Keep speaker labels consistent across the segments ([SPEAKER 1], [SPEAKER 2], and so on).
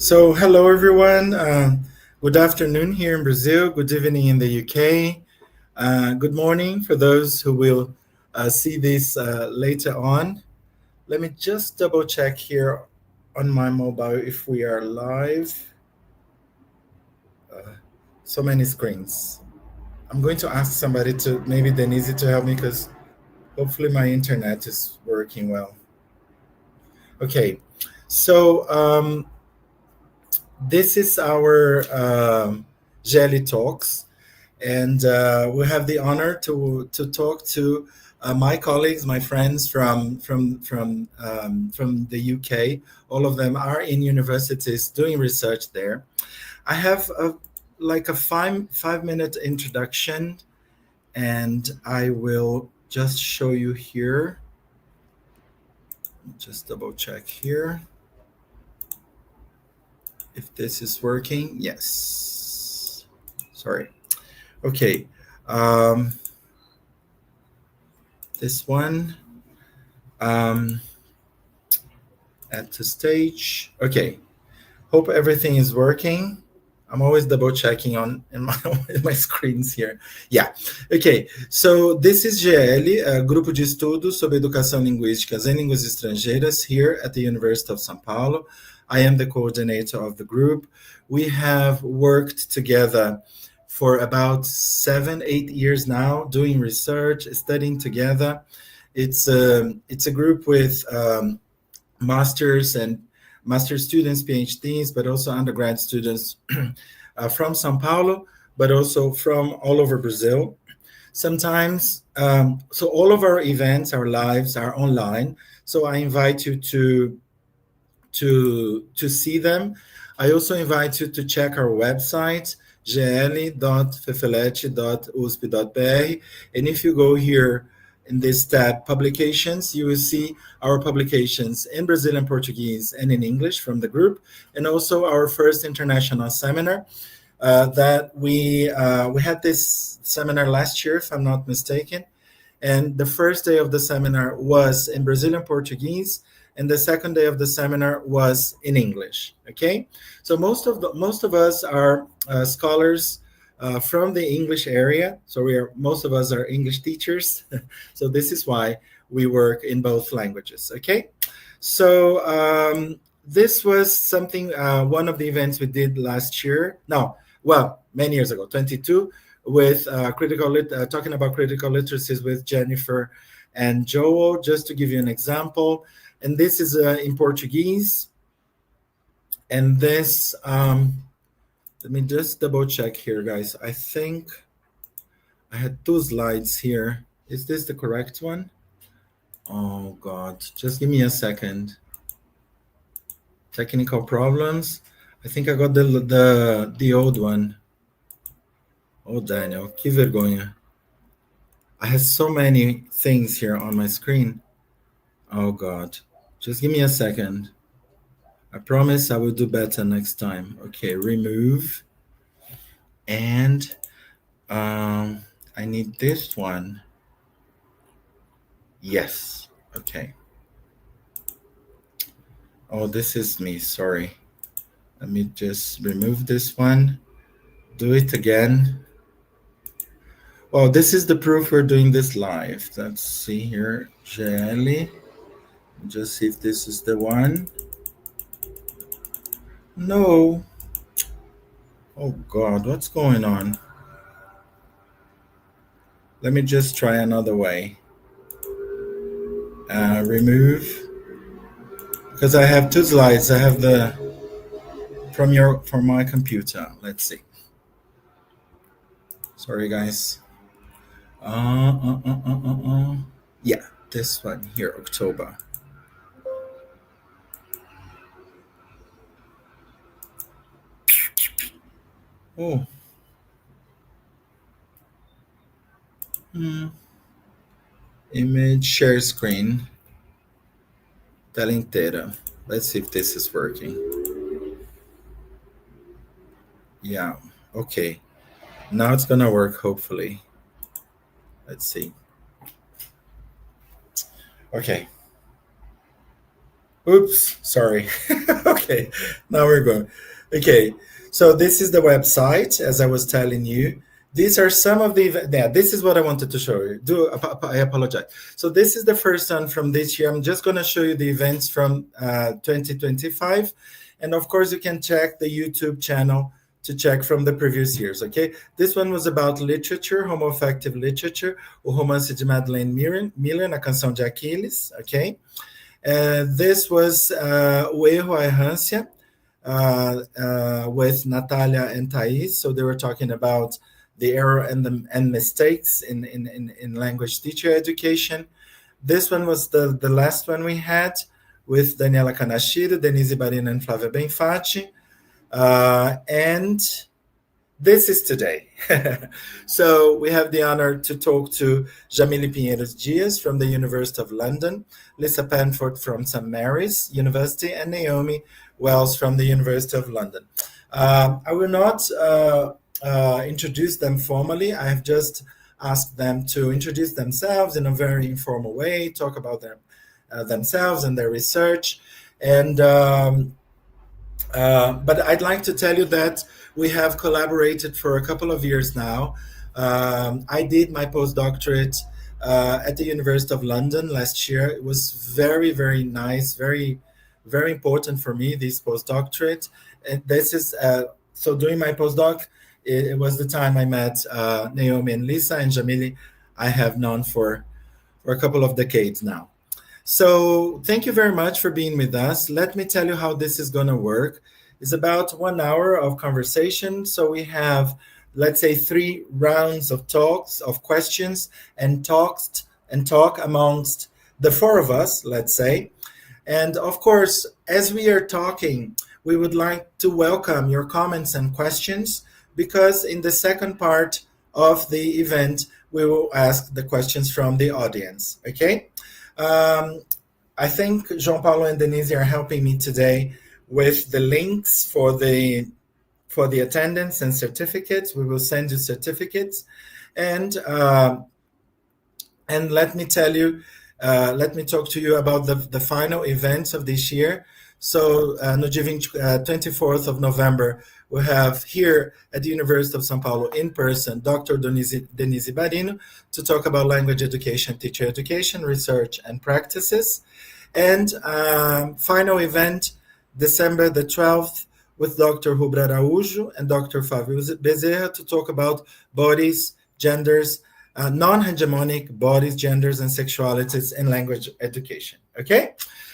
[SPEAKER 1] So, hello everyone. Good afternoon here in Brazil. Good evening in the UK. Good morning for those who will see this later on. Let me just double check here on my mobile if we are live. Uh, so many screens. I'm going to ask somebody to maybe Denise to help me because hopefully my internet is working well. Okay, so this is our Jelly Talks. And we have the honor to talk to my colleagues, my friends from the UK. All of them are in universities doing research there. I have a 5 minute introduction, and I will just show you here. Just double check here if this is working. Yes. Sorry. Okay. Um, this one. Um, Add to stage. Okay. Hope everything is working. I'm always double checking on in my, in my screens here. Yeah. Okay. So this is GEELLE, a grupo de estudos sobre educação linguísticas em línguas estrangeiras here at the University of São Paulo. I am the coordinator of the group. We have worked together for about 7-8 years now, doing research, studying together. It's a group with masters and master students, PhDs, but also undergrad students from Sao Paulo, but also from all over Brazil. Sometimes, so all of our events, our lives are online. So I invite you to see them. I also invite you to check our website, gl.fefelete.usp.br. And if you go here in this tab, publications, you will see our publications in Brazilian Portuguese and in English from the group, and also our first international seminar that we had this seminar last year, if I'm not mistaken. And the first day of the seminar was in Brazilian Portuguese, and the second day of the seminar was in English. Okay, so most of us are scholars from the English area. So most of us are English teachers. So this is why we work in both languages. Okay, so this was something one of the events we did last year. No, well, many years ago, 22, with talking about critical literacies with Jennifer and Joel. Just to give you an example, and this is in Portuguese. And this, let me just double check here, guys. I think I had 2 slides here. Is this the correct one? Oh God, just give me a second. Technical problems. I think I got the old one. Oh, Daniel, que vergonha. I have so many things here on my screen. Oh God, just give me a second. I promise I will do better next time. Okay, remove. And I need this one. Yes, okay. Oh, this is me, sorry. Let me just remove this one. Do it again. Well, this is the proof we're doing this live. Let's see here, GEELLE. Just see if this is the one. No. Oh God, what's going on? Let me just try another way. Remove. Because I have 2 slides. I have the from my computer. Let's see. Sorry, guys. Yeah, this one here, October. Oh. Image share screen. Tela inteira. Let's see if this is working. Yeah, okay. Now it's gonna work, hopefully. Let's see. Okay. Oops, sorry. Okay, now we're going. Okay, so this is the website, as I was telling you. These are some of the, yeah, this is what I wanted to show you. I apologize. So this is the first one from this year. I'm just going to show you the events from 2025. And of course, you can check the YouTube channel to check from the previous years, okay? This one was about literature, homoaffective literature, o romance de Madeleine Miller, na canção de Aquiles, okay? This was O Erro, a Errância, with Natalia and Thais. So they were talking about the error and mistakes in language teacher education. This one was the last one we had with Daniela Kanashiro, Denise Barina, and Flávia Benfatti. And this is today. So we have the honor to talk to Jamille Pinheiro Dias from the University of London, Lisa Panford from St. Mary's University, and Naomi Wells from the University of London. I will not introduce them formally. I have just asked them to introduce themselves in a very informal way, talk about themselves and their research. And but I'd like to tell you that we have collaborated for a couple of years now. I did my postdoctorate at the University of London last year. It was very, very nice, very, very important for me, this postdoctorate. And this is, so doing my postdoc, it was the time I met Naomi and Lisa, and Jamille I have known for a couple of decades now. So thank you very much for being with us. Let me tell you how this is going to work. It's about 1 hour of conversation. So we have, let's say, 3 rounds of talks, of questions, and talk amongst the 4 of us, let's say. And of course, as we are talking, we would like to welcome your comments and questions, because in the second part of the event, we will ask the questions from the audience, okay? I think João Paulo and Denise are helping me today with the links for the attendance and certificates. We will send you certificates, and let me tell you, let me talk to you about the final events of this year. So no dia 24th of November, we have here at the University of São Paulo in person, Dr. Denise Barino, to talk about language education, teacher education, research, and practices. And final event, December the 12th, with Dr. Rubra Araújo and Dr. Fábio Bezerra to talk about bodies, genders, non-hegemonic bodies, genders, and sexualities in language education. Okay?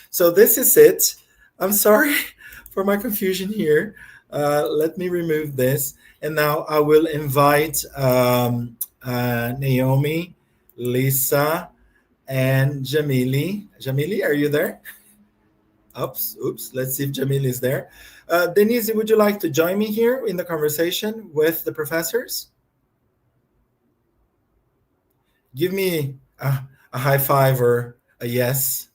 [SPEAKER 1] So this is it. I'm sorry for my confusion here. Let me remove this. And now I will invite Naomi, Lisa, and Jamille. Jamille, are you there? Oops. Let's see if Jamille is there. Denise, would you like to join me here in the conversation with the professors? Give me a high five or a yes.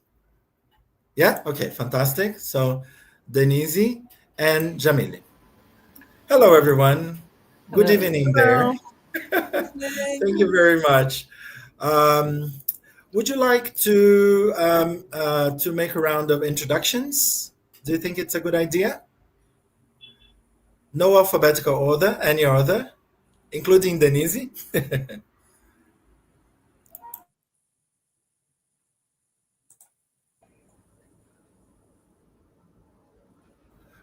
[SPEAKER 1] Yeah? Okay, fantastic. So Denise and Jamille. Hello, everyone. Good evening there. Thank you very much. Would you like to make a round of introductions? Do you think it's a good idea? No alphabetical order, any order, including Denise?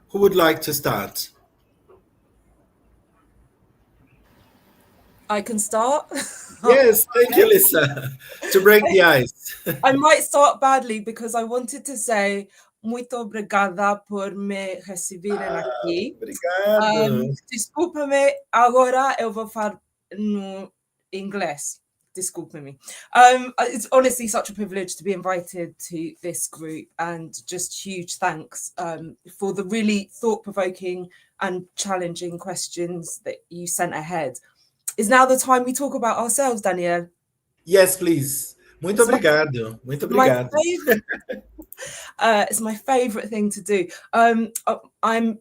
[SPEAKER 1] Who would like to start?
[SPEAKER 2] I can start.
[SPEAKER 1] Yes, thank you, Lisa. To break the ice.
[SPEAKER 2] I might start badly because I wanted to say muito obrigada por me receberem aqui.
[SPEAKER 1] Obrigado.
[SPEAKER 2] Desculpa-me, agora eu vou falar no inglês. Desculpa-me. It's honestly such a privilege to be invited to this group, and just huge thanks for the really thought-provoking and challenging questions that you sent ahead. Is now the time we talk about ourselves, Danielle?
[SPEAKER 1] Yes, please. Muito obrigado. Muito obrigado.
[SPEAKER 2] It's my favorite thing to do. I'm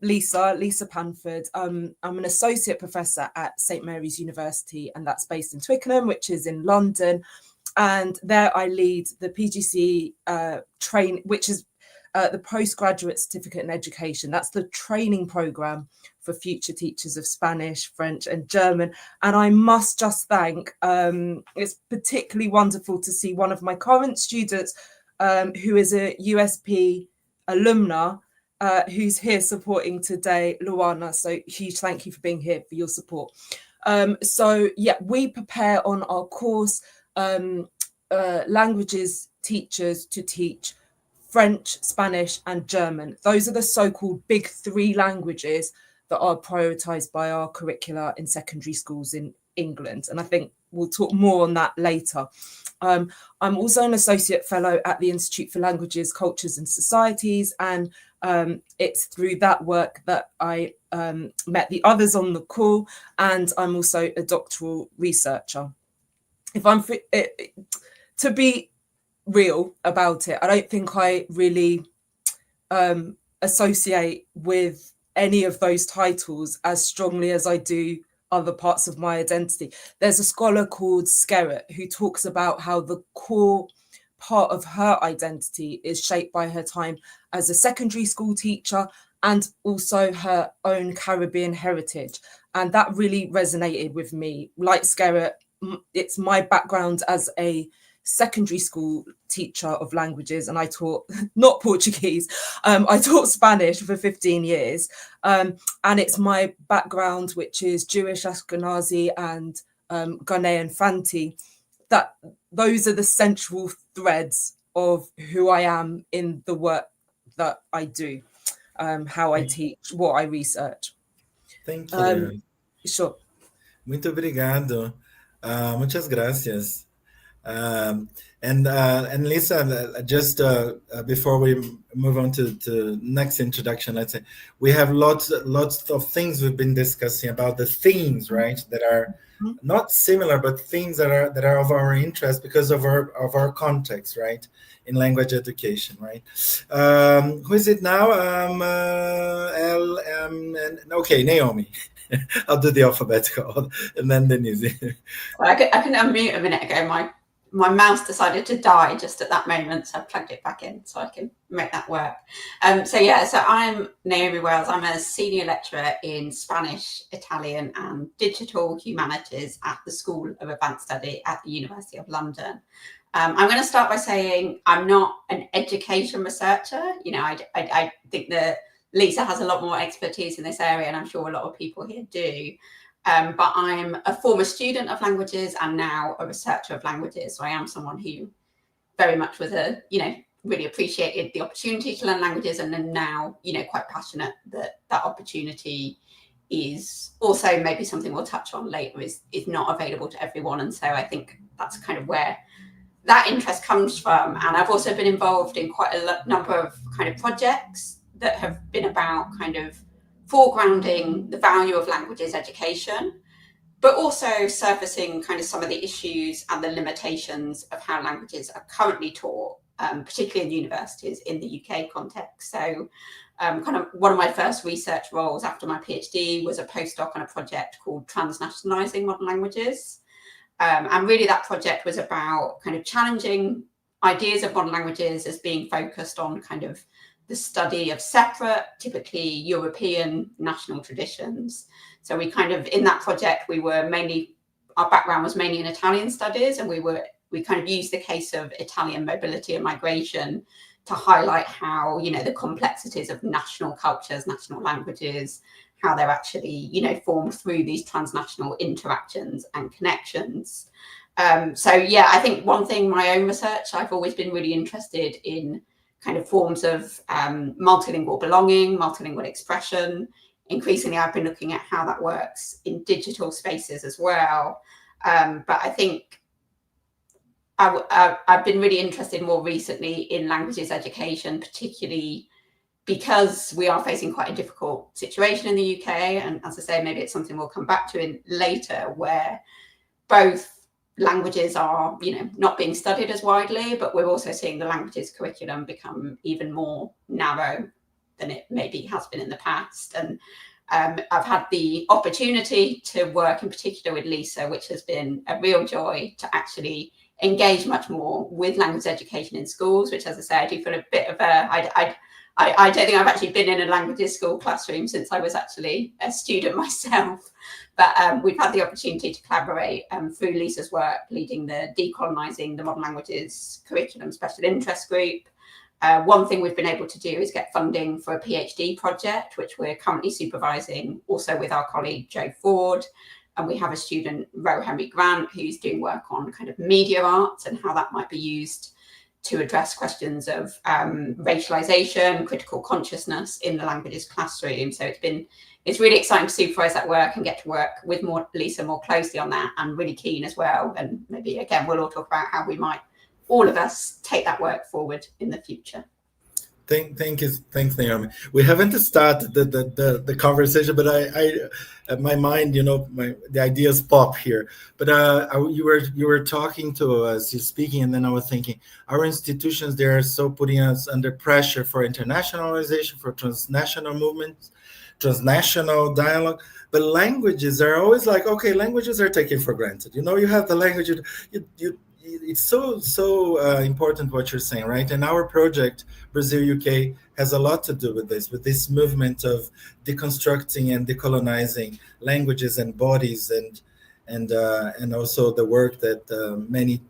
[SPEAKER 2] Lisa Panford. I'm an associate professor at St. Mary's University, and that's based in Twickenham, which is in London. And there I lead the PGC which is the postgraduate certificate in education. That's the training program for future teachers of Spanish, French and German. And I must just thank, it's particularly wonderful to see one of my current students who is a USP alumna who's here supporting today, Luana. So huge thank you for being here, for your support. So yeah, we prepare on our course languages teachers to teach French, Spanish and German. Those are the so-called big three languages that are prioritised by our curricula in secondary schools in England. And I think we'll talk more on that later. I'm also an associate fellow at the Institute for Languages, Cultures and Societies, and it's through that work that I met the others on the call, and I'm also a doctoral researcher. If I'm to be real about it, I don't think I really associate with any of those titles as strongly as I do other parts of my identity. There's a scholar called Skerrett who talks about how the core part of her identity is shaped by her time as a secondary school teacher and also her own Caribbean heritage. And that really resonated with me. Like Skerrett, it's my background as a secondary school teacher of languages, and I taught not Portuguese, I taught Spanish for 15 years, and it's my background, which is Jewish, Ashkenazi and Ghanaian Fanti, that those are the central threads of who I am in the work that I do, how I teach, what I research.
[SPEAKER 1] Thank you.
[SPEAKER 2] Sure.
[SPEAKER 1] Muito obrigado. Muchas gracias. And Lisa, just before we move on to next introduction, let's say we have lots of things we've been discussing about the themes, right? That are not similar, but themes that are of our interest because of our context, right? In language education, right? Who is it now? Okay, Naomi. I'll do the alphabetical, and then Denise.
[SPEAKER 3] I couldn't unmute a minute ago. My mouse decided to die just at that moment, so I plugged it back in so I can make that work. So I'm Naomi Wells. I'm a senior lecturer in Spanish, Italian and Digital Humanities at the School of Advanced Study at the University of London. I'm going to start by saying I'm not an education researcher. You know, I think that Lisa has a lot more expertise in this area, and I'm sure a lot of people here do. But I'm a former student of languages and now a researcher of languages. So I am someone who very much was really appreciated the opportunity to learn languages, and then now, quite passionate that that opportunity is also maybe something we'll touch on later is not available to everyone. And so I think that's kind of where that interest comes from. And I've also been involved in quite a number of kind of projects that have been about kind of foregrounding the value of languages education, but also surfacing kind of some of the issues and the limitations of how languages are currently taught, particularly in universities in the UK context. So kind of one of my first research roles after my PhD was a postdoc on a project called Transnationalizing Modern Languages. And really that project was about kind of challenging ideas of modern languages as being focused on kind of the study of separate, typically European national traditions. So we kind of, in that project, our background was mainly in Italian studies, and we kind of used the case of Italian mobility and migration to highlight how, the complexities of national cultures, national languages, how they're actually, formed through these transnational interactions and connections. I think one thing, my own research, I've always been really interested in kind of forms of multilingual belonging, multilingual expression. Increasingly, I've been looking at how that works in digital spaces as well. But I think I've been really interested more recently in languages education, particularly because we are facing quite a difficult situation in the UK. And as I say, maybe it's something we'll come back to in later, where both languages are, not being studied as widely, but we're also seeing the languages curriculum become even more narrow than it maybe has been in the past. And I've had the opportunity to work in particular with Lisa, which has been a real joy to actually engage much more with language education in schools, which, as I say, I do feel a bit of a, I don't think I've actually been in a languages school classroom since I was actually a student myself. But we've had the opportunity to collaborate through Lisa's work, leading the Decolonising the Modern Languages Curriculum Special Interest Group. One thing we've been able to do is get funding for a PhD project, which we're currently supervising also with our colleague Jo Ford. And we have a student, Ro Henry Grant, who's doing work on kind of media arts and how that might be used to address questions of racialization, critical consciousness in the languages classroom. So it's really exciting to supervise that work and get to work with Lisa more closely on that, and really keen as well. And maybe again, we'll all talk about how we might, all of us, take that work forward in the future.
[SPEAKER 1] Thanks, Naomi. We haven't started the conversation, but I my mind, the ideas pop here. But you were talking to us, you speaking, and then I was thinking, our institutions, they are so putting us under pressure for internationalization, for transnational movements, transnational dialogue. But languages are always like, okay, languages are taken for granted. You have the language, it's so important what you're saying, right? And our project, Brazil UK, has a lot to do with this movement of deconstructing and decolonizing languages and bodies, and also the work that many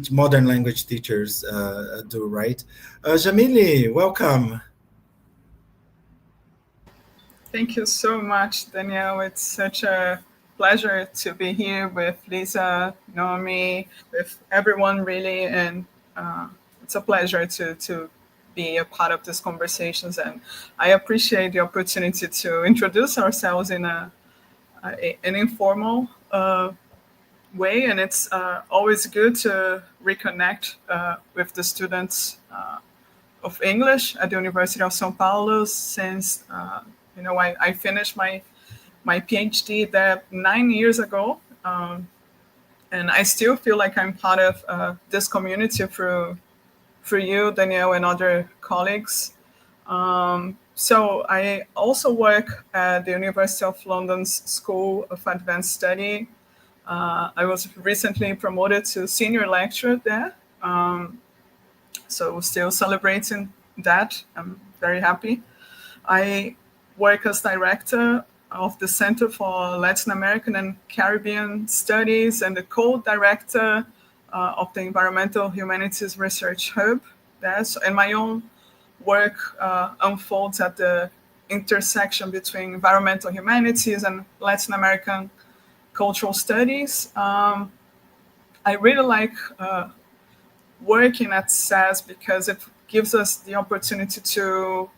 [SPEAKER 1] modern language teachers do, right? Jamille, welcome.
[SPEAKER 4] Thank you so much, Danielle. It's such a pleasure to be here with Lisa, Naomi, with everyone really, and it's a pleasure to be a part of these conversations, and I appreciate the opportunity to introduce ourselves in an informal way, and it's always good to reconnect with the students of English at the University of São Paulo, since I finished my PhD there 9 years ago, and I still feel like I'm part of this community through you, Danielle, and other colleagues. So I also work at the University of London's School of Advanced Study. I was recently promoted to senior lecturer there, so still celebrating that. I'm very happy. I work as director of the Center for Latin American and Caribbean Studies and the co-director of the Environmental Humanities Research Hub there. So, and my own work unfolds at the intersection between environmental humanities and Latin American cultural studies. I really like working at SAS because it gives us the opportunity to,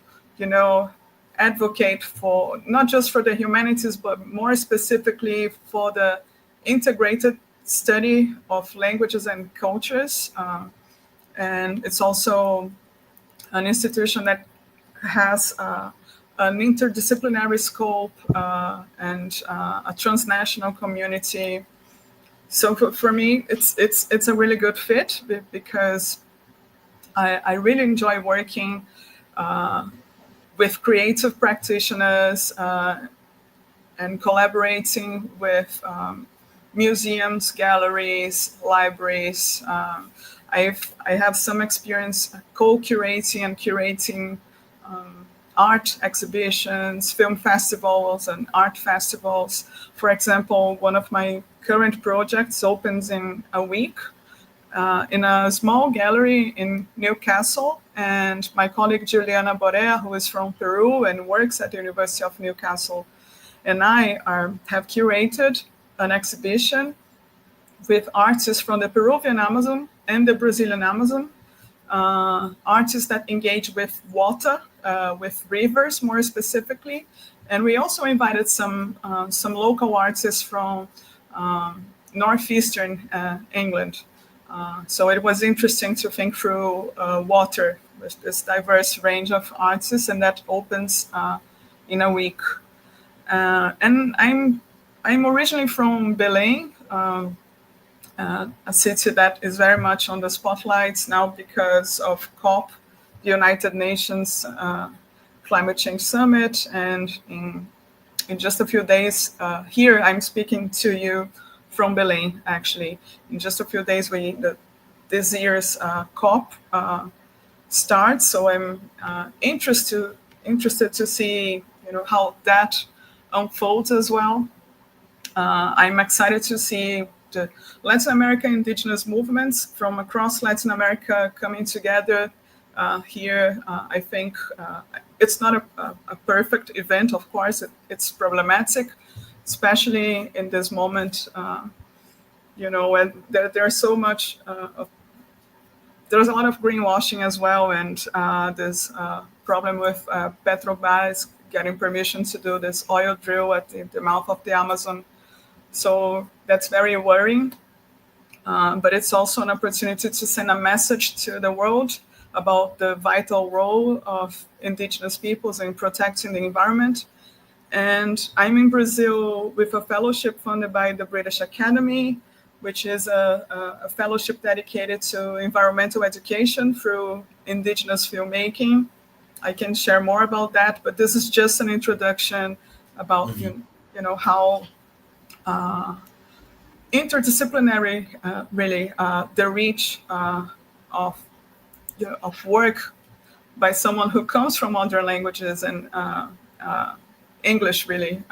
[SPEAKER 4] advocate for not just for the humanities, but more specifically for the integrated study of languages and cultures. And it's also an institution that has an interdisciplinary scope and a transnational community. So for me, it's a really good fit because I really enjoy working with creative practitioners and collaborating with museums, galleries, libraries. I have some experience co-curating and curating art exhibitions, film festivals, and art festivals. For example, one of my current projects opens in a week in a small gallery in Newcastle. And my colleague Juliana Borea, who is from Peru and works at the University of Newcastle, and I have curated an exhibition with artists from the Peruvian Amazon and the Brazilian Amazon, artists that engage with water, with rivers more specifically. And we also invited some local artists from northeastern England. So it was interesting to think through water with this diverse range of artists, and that opens in a week. And I'm originally from Belém, a city that is very much on the spotlights now because of COP, the United Nations Climate Change Summit. And in just a few days here, I'm speaking to you from Belém, actually. In just a few days, this year's COP starts. So I'm interested to see, how that unfolds as well. I'm excited to see the Latin American indigenous movements from across Latin America coming together here. I think it's not a perfect event, of course. It's problematic, especially in this moment, when there's so much there's a lot of greenwashing as well, and there's a problem with Petrobras getting permission to do this oil drill at the mouth of the Amazon. So that's very worrying, but it's also an opportunity to send a message to the world about the vital role of indigenous peoples in protecting the environment. And I'm in Brazil with a fellowship funded by the British Academy, which is a fellowship dedicated to environmental education through indigenous filmmaking. I can share more about that, but this is just an introduction about how interdisciplinary really the reach of work by someone who comes from other languages and English, really,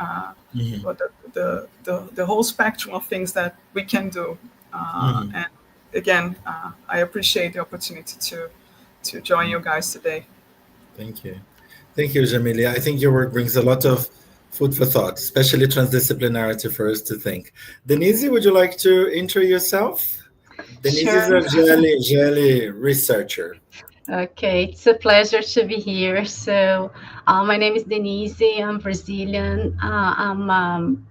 [SPEAKER 4] but the whole spectrum of things that we can do. And again, I appreciate the opportunity to join you guys today.
[SPEAKER 1] Thank you. Thank you, Jamille. I think your work brings a lot of food for thought, especially transdisciplinarity for us to think. Denise, would you like to intro yourself? Denise
[SPEAKER 5] Sure.
[SPEAKER 1] is a GEELLE researcher.
[SPEAKER 5] Okay, it's a pleasure to be here. So, my name is Denise. I'm Brazilian. I'm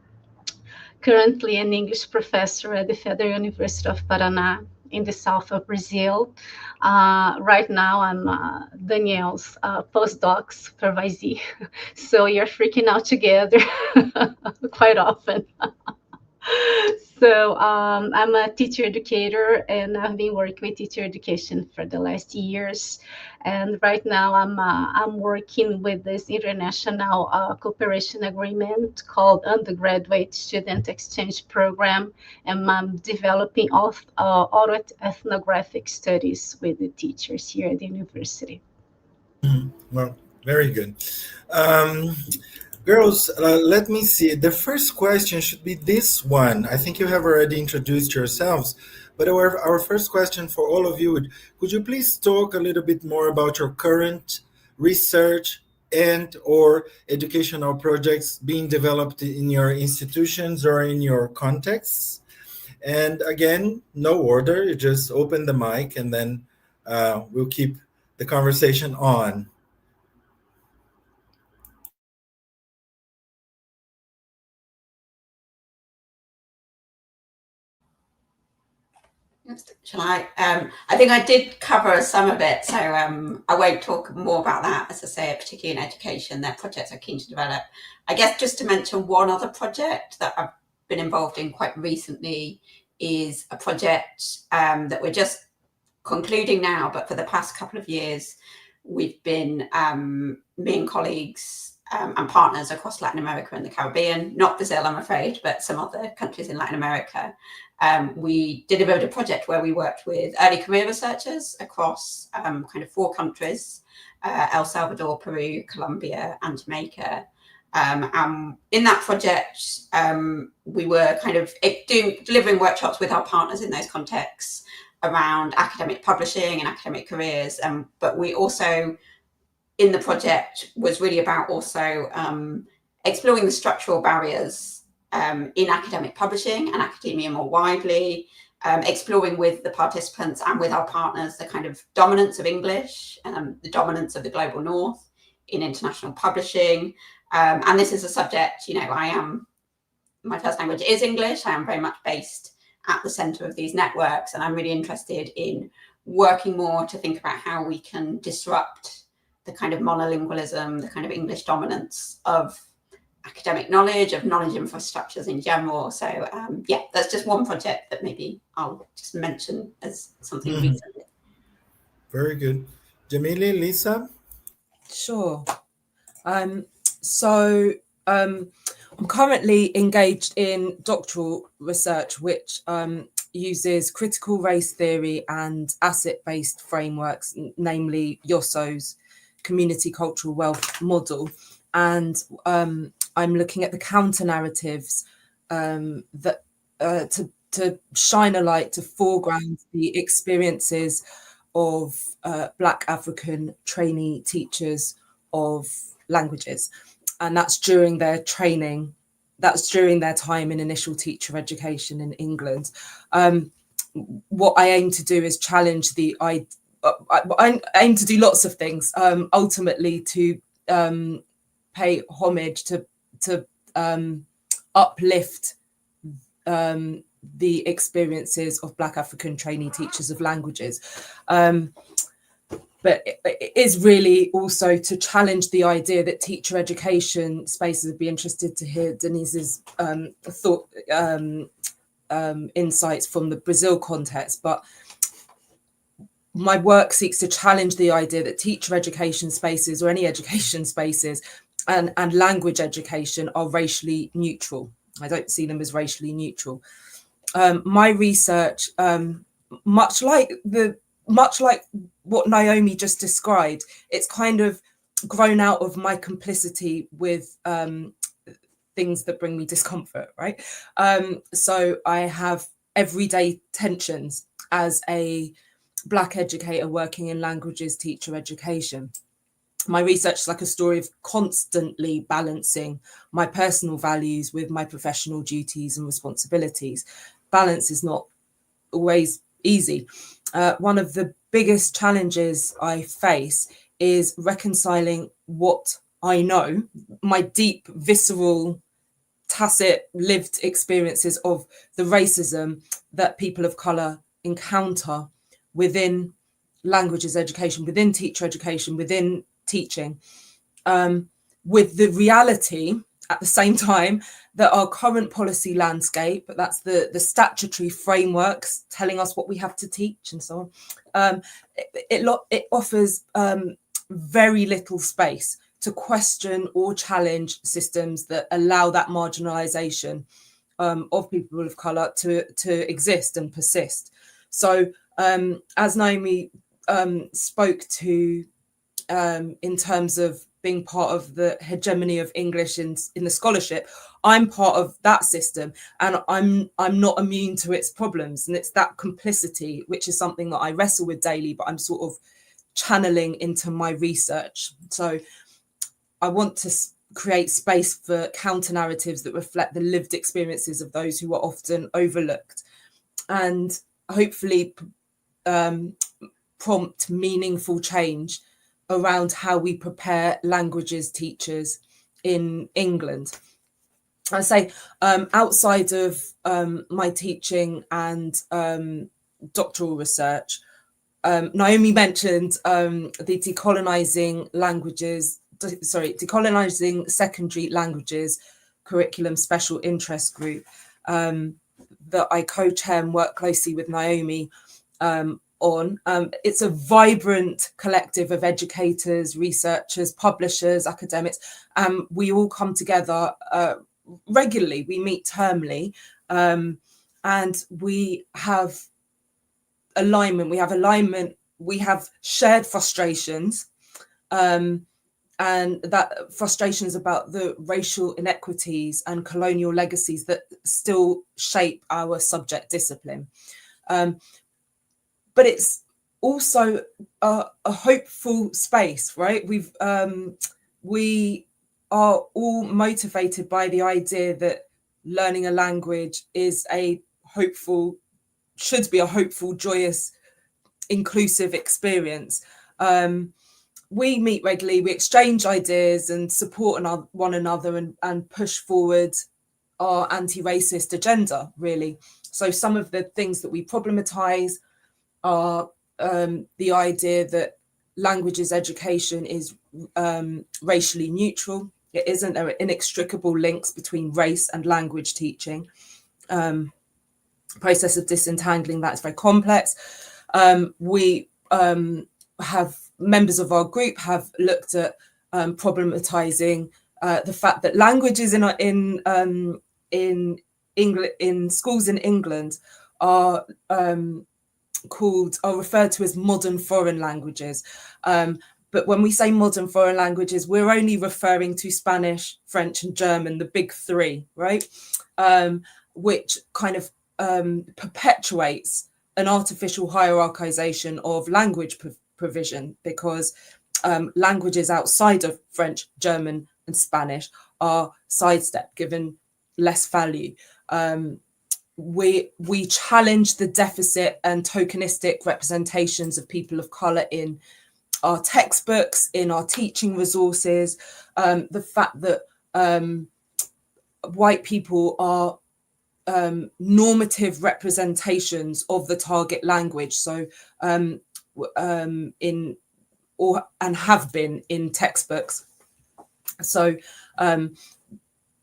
[SPEAKER 5] currently an English professor at the Federal University of Paraná in the south of Brazil. Right now, I'm Danielle's postdoc supervisee. So you're freaking out together quite often. So I'm a teacher educator, and I've been working with teacher education for the last years. And right now I'm working with this international cooperation agreement called Undergraduate Student Exchange Program, and I'm developing autoethnographic studies with the teachers here at the university.
[SPEAKER 1] Well, very good. Girls, let me see. The first question should be this one. I think you have already introduced yourselves, but our first question for all of you, could you please talk a little bit more about your current research and or educational projects being developed in your institutions or in your contexts? And again, no order, you just open the mic and then we'll keep the conversation on.
[SPEAKER 3] Shall I? I think I did cover some of it, so I won't talk more about that. As I say, particularly in education, their projects are keen to develop. I guess just to mention one other project that I've been involved in quite recently is a project that we're just concluding now, but for the past couple of years, we've been, me and colleagues and partners across Latin America and the Caribbean, not Brazil, I'm afraid, but some other countries in Latin America. We did a project where we worked with early career researchers across kind of 4 countries, El Salvador, Peru, Colombia, and Jamaica. In that project, we were kind of delivering workshops with our partners in those contexts around academic publishing and academic careers. But we also, in the project, was really about also exploring the structural barriers in academic publishing and academia more widely, exploring with the participants and with our partners the kind of dominance of English, the dominance of the global north in international publishing. And this is a subject, my first language is English. I am very much based at the center of these networks, and I'm really interested in working more to think about how we can disrupt the kind of monolingualism, the kind of English dominance of academic knowledge, of knowledge infrastructures in general. So yeah, that's just one project that maybe I'll just mention as something recent.
[SPEAKER 1] Very good. Jamille, Lisa?
[SPEAKER 2] Sure. I'm currently engaged in doctoral research, which uses critical race theory and asset-based frameworks, namely Yosso's community cultural wealth model. And I'm looking at the counter narratives that to shine a light, to foreground the experiences of Black African trainee teachers of languages. And that's during their training, that's during their time in initial teacher education in England. What I aim to do is challenge the I aim to do lots of things, ultimately to pay homage, to uplift the experiences of Black African trainee teachers of languages. But it is really also to challenge the idea that teacher education spaces. Would be interested to hear Denise's insights from the Brazil context. But my work seeks to challenge the idea that teacher education spaces, or any education spaces, and language education are racially neutral. I don't see them as racially neutral. My research, much like what Naomi just described, it's kind of grown out of my complicity with things that bring me discomfort, right? So I have everyday tensions as a Black educator working in languages teacher education. My research is like a story of constantly balancing my personal values with my professional duties and responsibilities. Balance is not always easy. One of the biggest challenges I face is reconciling what I know, my deep, visceral, tacit, lived experiences of the racism that people of colour encounter within languages education, within teacher education, within teaching, with the reality at the same time that our current policy landscape, but that's the statutory frameworks telling us what we have to teach and so on, it offers very little space to question or challenge systems that allow that marginalization of people of colour to exist and persist. So as Naomi spoke to, in terms of being part of the hegemony of English in the scholarship, I'm part of that system, and I'm not immune to its problems, and it's that complicity which is something that I wrestle with daily, but I'm sort of channeling into my research. So I want to create space for counter narratives that reflect the lived experiences of those who are often overlooked, and hopefully prompt meaningful change around how we prepare languages teachers in England. I say outside of my teaching and doctoral research, Naomi mentioned the decolonizing secondary languages curriculum special interest group that I co-chair and work closely with Naomi on. It's a vibrant collective of educators, researchers, publishers, academics. We all come together regularly. We meet termly, and we have alignment. We have shared frustrations, and that frustrations about the racial inequities and colonial legacies that still shape our subject discipline. But it's also a hopeful space, right? We are all motivated by the idea that learning a language is should be a hopeful, joyous, inclusive experience. We meet regularly, we exchange ideas and support one another and push forward our anti-racist agenda, really. So some of the things that we problematize are the idea that languages education is racially neutral. It isn't. There are inextricable links between race and language teaching. Process of disentangling that is very complex. We have members of our group have looked at problematizing the fact that languages in schools in England are referred to as modern foreign languages. But when we say modern foreign languages, we're only referring to Spanish, French, and German, the big three, right? Which kind of perpetuates an artificial hierarchization of language provision, because languages outside of French, German, and Spanish are sidestepped, given less value. We challenge the deficit and tokenistic representations of people of colour in our textbooks, in our teaching resources, the fact that white people are normative representations of the target language, so and have been in textbooks. So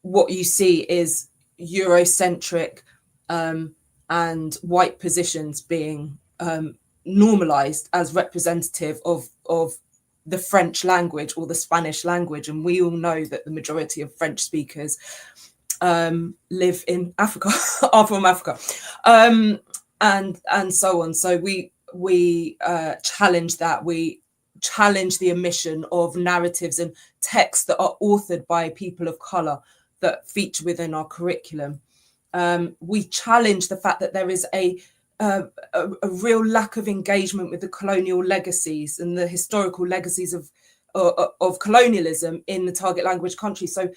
[SPEAKER 2] what you see is Eurocentric and white positions being normalized as representative of the French language or the Spanish language. And we all know that the majority of French speakers live in Africa, are from Africa, and so on. So we challenge that. We challenge the omission of narratives and texts that are authored by people of color that feature within our curriculum. We challenge the fact that there is a real lack of engagement with the colonial legacies and the historical legacies of colonialism in the target language country. So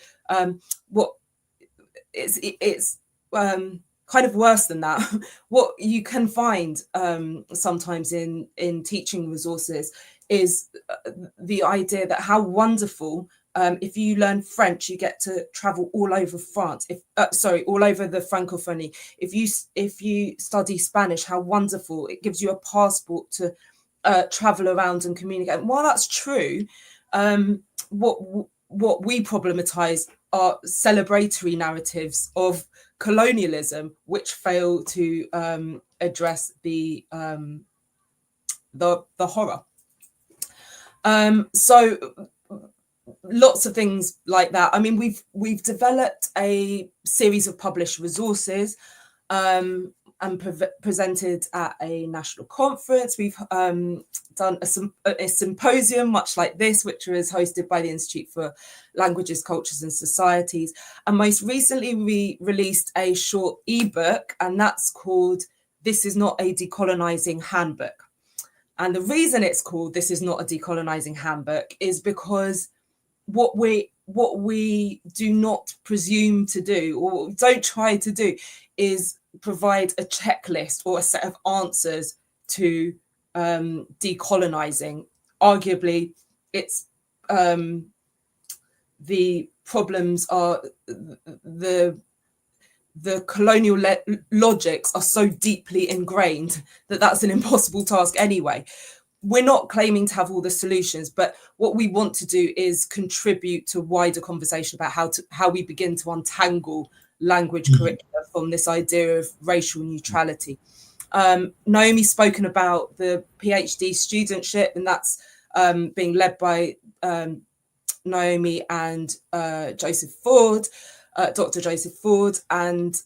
[SPEAKER 2] what it's kind of worse than that. What you can find sometimes in teaching resources is the idea that how wonderful, if you learn French, you get to travel all over France. All over the Francophonie. If you study Spanish, how wonderful! It gives you a passport to travel around and communicate. And while that's true, what we problematize are celebratory narratives of colonialism, which fail to address the horror. So lots of things like that. I mean, we've developed a series of published resources and presented at a national conference. We've done a symposium much like this, which was hosted by the Institute for Languages, Cultures and Societies. And most recently, we released a short ebook, and that's called "This is Not a Decolonizing Handbook." And the reason it's called "This is Not a Decolonizing Handbook" is because what we do not presume to do, or don't try to do, is provide a checklist or a set of answers to decolonizing. Arguably, it's the problems are the colonial logics are so deeply ingrained that that's an impossible task anyway. We're not claiming to have all the solutions, but what we want to do is contribute to wider conversation about how we begin to untangle language curricula from this idea of racial neutrality. Naomi's spoken about the PhD studentship, and that's being led by Naomi and Joseph Ford, Dr. Joseph Ford, and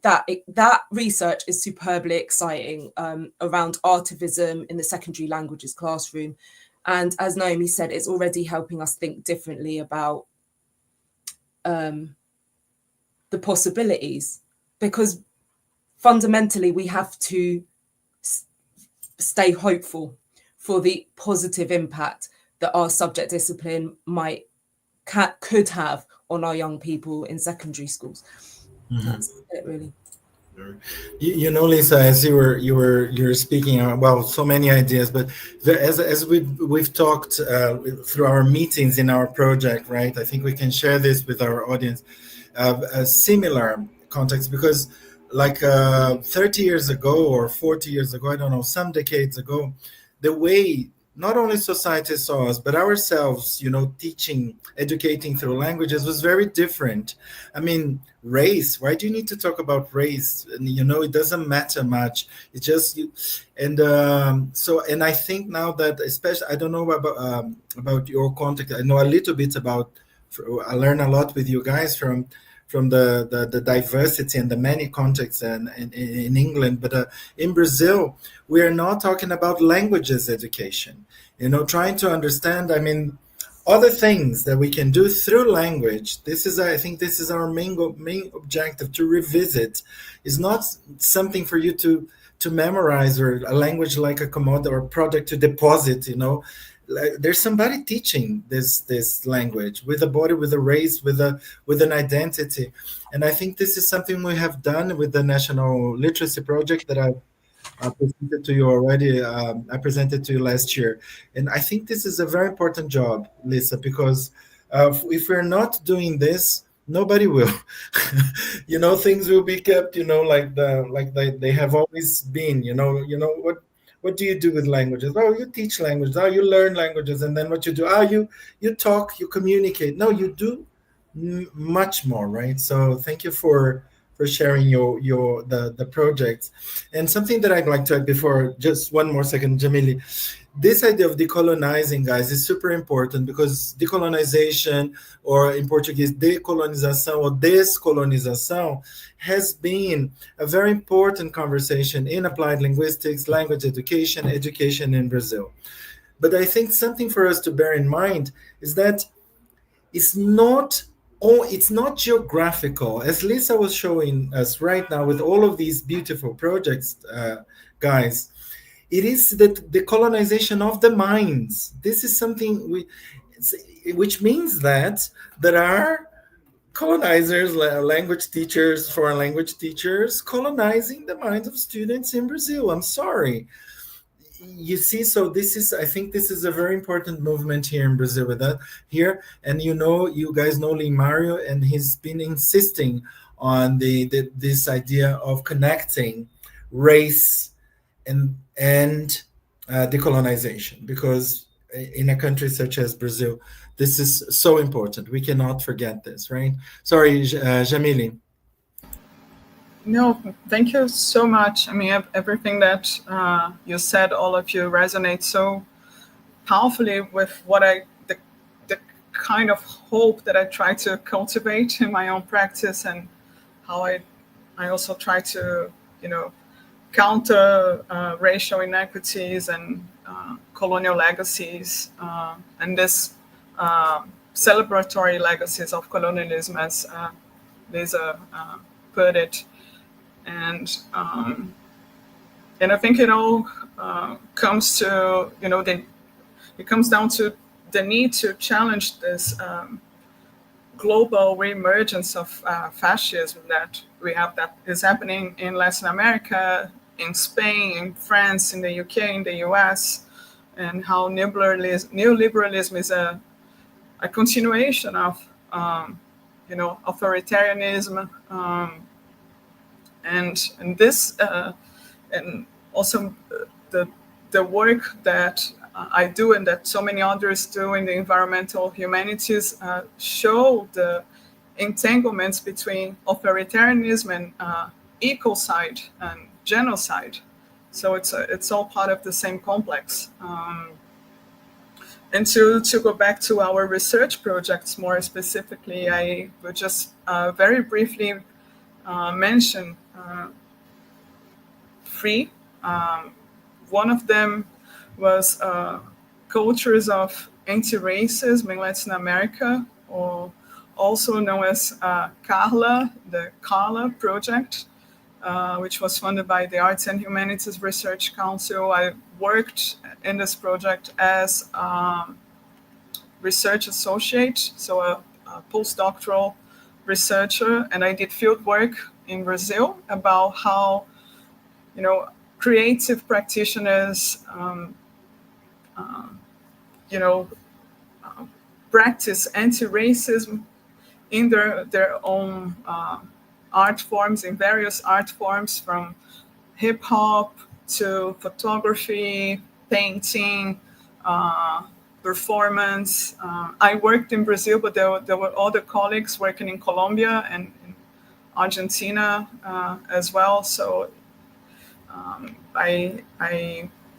[SPEAKER 2] that research is superbly exciting around artivism in the secondary languages classroom. And as Naomi said, it's already helping us think differently about the possibilities, because fundamentally we have to stay hopeful for the positive impact that our subject discipline could have on our young people in secondary schools. That's it, really.
[SPEAKER 1] You know, Lisa, as you were speaking, well, so many ideas, but as we've talked through our meetings in our project, right? I think we can share this with our audience, a similar context, because like 30 years ago or 40 years ago, I don't know, some decades ago, the way not only society saw us, but ourselves, teaching, educating through languages was very different. I mean, race, why do you need to talk about race? And, it doesn't matter much. It's just you. And and I think now that, especially, I don't know about your context. I know a little bit about I learn a lot with you guys from the diversity and the many contexts in England. But in Brazil, we are not talking about languages education. Trying to understand. I mean, other things that we can do through language. I think this is our main objective, to revisit. Is not something for you to memorize, or a language like a commodity or a product to deposit. There's somebody teaching this language with a body, with a race, with an identity. And I think this is something we have done with the National Literacy Project that I presented to you already. I presented to you last year. And I think this is a very important job, Lisa, because if we're not doing this, nobody will. Things will be kept, like they have always been. What do you do with languages? Oh, you teach languages. Oh, you learn languages, and then what you do? Oh, you talk, you communicate. No, you do much more, right? So thank you for sharing the projects. And something that I'd like to add before, just one more second, Jamille. This idea of decolonizing, guys, is super important, because decolonization, or in Portuguese, decolonização or descolonização, has been a very important conversation in applied linguistics, language education in Brazil. But I think something for us to bear in mind is that it's not geographical, as Lisa was showing us right now with all of these beautiful projects, guys. It is the colonization of the minds. This is something which means that there are colonizers, language teachers, foreign language teachers, colonizing the minds of students in Brazil. I'm sorry. You see, so I think this is a very important movement here in Brazil with that here. And you guys know Lee Mario, and he's been insisting on this idea of connecting race and decolonization, because in a country such as Brazil, this is so important. We cannot forget this, right? Sorry, Jamille.
[SPEAKER 4] No, thank you so much. I mean, everything that you said, all of you, resonates so powerfully with the kind of hope that I try to cultivate in my own practice, and how I also try to, counter racial inequities and colonial legacies, and this celebratory legacies of colonialism, as Lisa put it. And I think it all comes to, it comes down to the need to challenge this global reemergence of fascism that we have, that is happening in Latin America, in Spain, in France, in the UK, in the US, and how neoliberalism is a continuation of, authoritarianism, and this, and also the work that I do and that so many others do in the environmental humanities show the entanglements between authoritarianism and ecocide and genocide. So it's all part of the same complex. And to go back to our research projects more specifically, I would just very briefly mention three. One of them was cultures of anti-racism in Latin America, or also known as CARLA, the CARLA project, which was funded by the Arts and Humanities Research Council. I worked in this project as research associate, so a postdoctoral researcher, and I did field work in Brazil about how, creative practitioners, practice anti-racism in their own art forms, in various art forms, from hip hop to photography, painting, performance. I worked in Brazil, but there were other colleagues working in Colombia and in Argentina as well. So I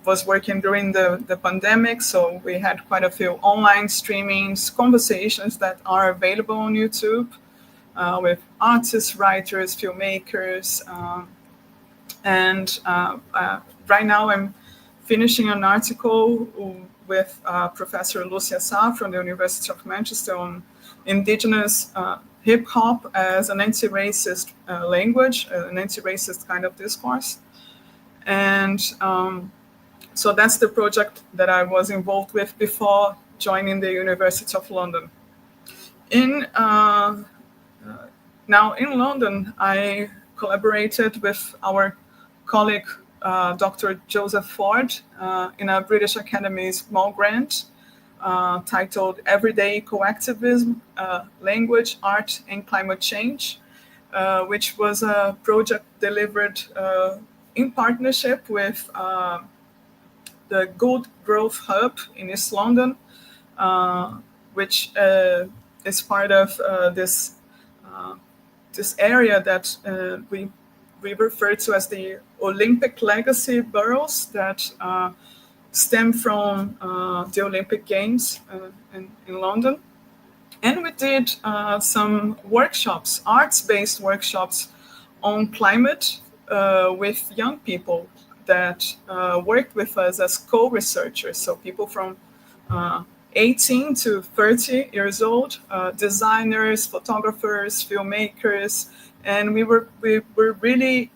[SPEAKER 4] was working during the pandemic, so we had quite a few online streamings, conversations that are available on YouTube with artists, writers, filmmakers, and right now I'm finishing an article with Professor Lucia Sa from the University of Manchester on Indigenous hip hop as an anti-racist language, an anti-racist kind of discourse. And so that's the project that I was involved with before joining the University of London. Now in London, I collaborated with our colleague, Dr. Joseph Ford, in a British Academy small grant titled Everyday Ecoactivism, Language, Art, and Climate Change, which was a project delivered in partnership with the Good Growth Hub in East London, which is part of this area that we refer to as the Olympic legacy boroughs that stem from the Olympic Games in London. And we did some workshops, arts-based workshops on climate with young people that worked with us as co-researchers. So people from 18 to 30 years old, designers, photographers, filmmakers, and we were really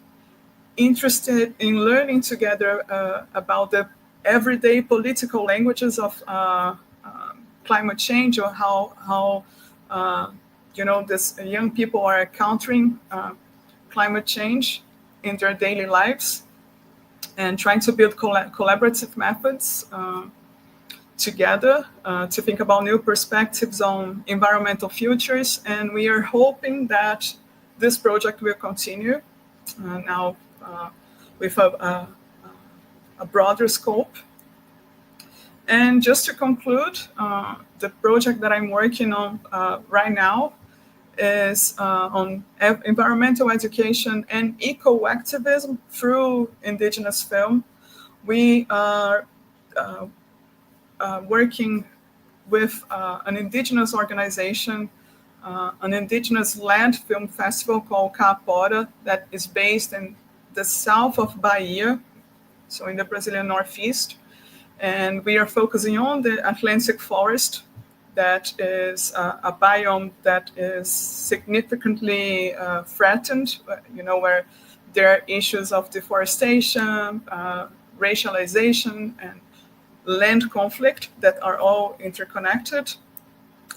[SPEAKER 4] interested in learning together about the everyday political languages of climate change, or how this young people are encountering climate change in their daily lives, and trying to build collaborative methods together to think about new perspectives on environmental futures. And we are hoping that this project will continue now with a broader scope. And just to conclude, the project that I'm working on right now is on environmental education and eco-activism through Indigenous film. We are working with an Indigenous organization, an Indigenous-led film festival called Capora, that is based in the south of Bahia, so in the Brazilian Northeast. And we are focusing on the Atlantic forest, that is a biome that is significantly threatened, where there are issues of deforestation, racialization, and land conflict that are all interconnected.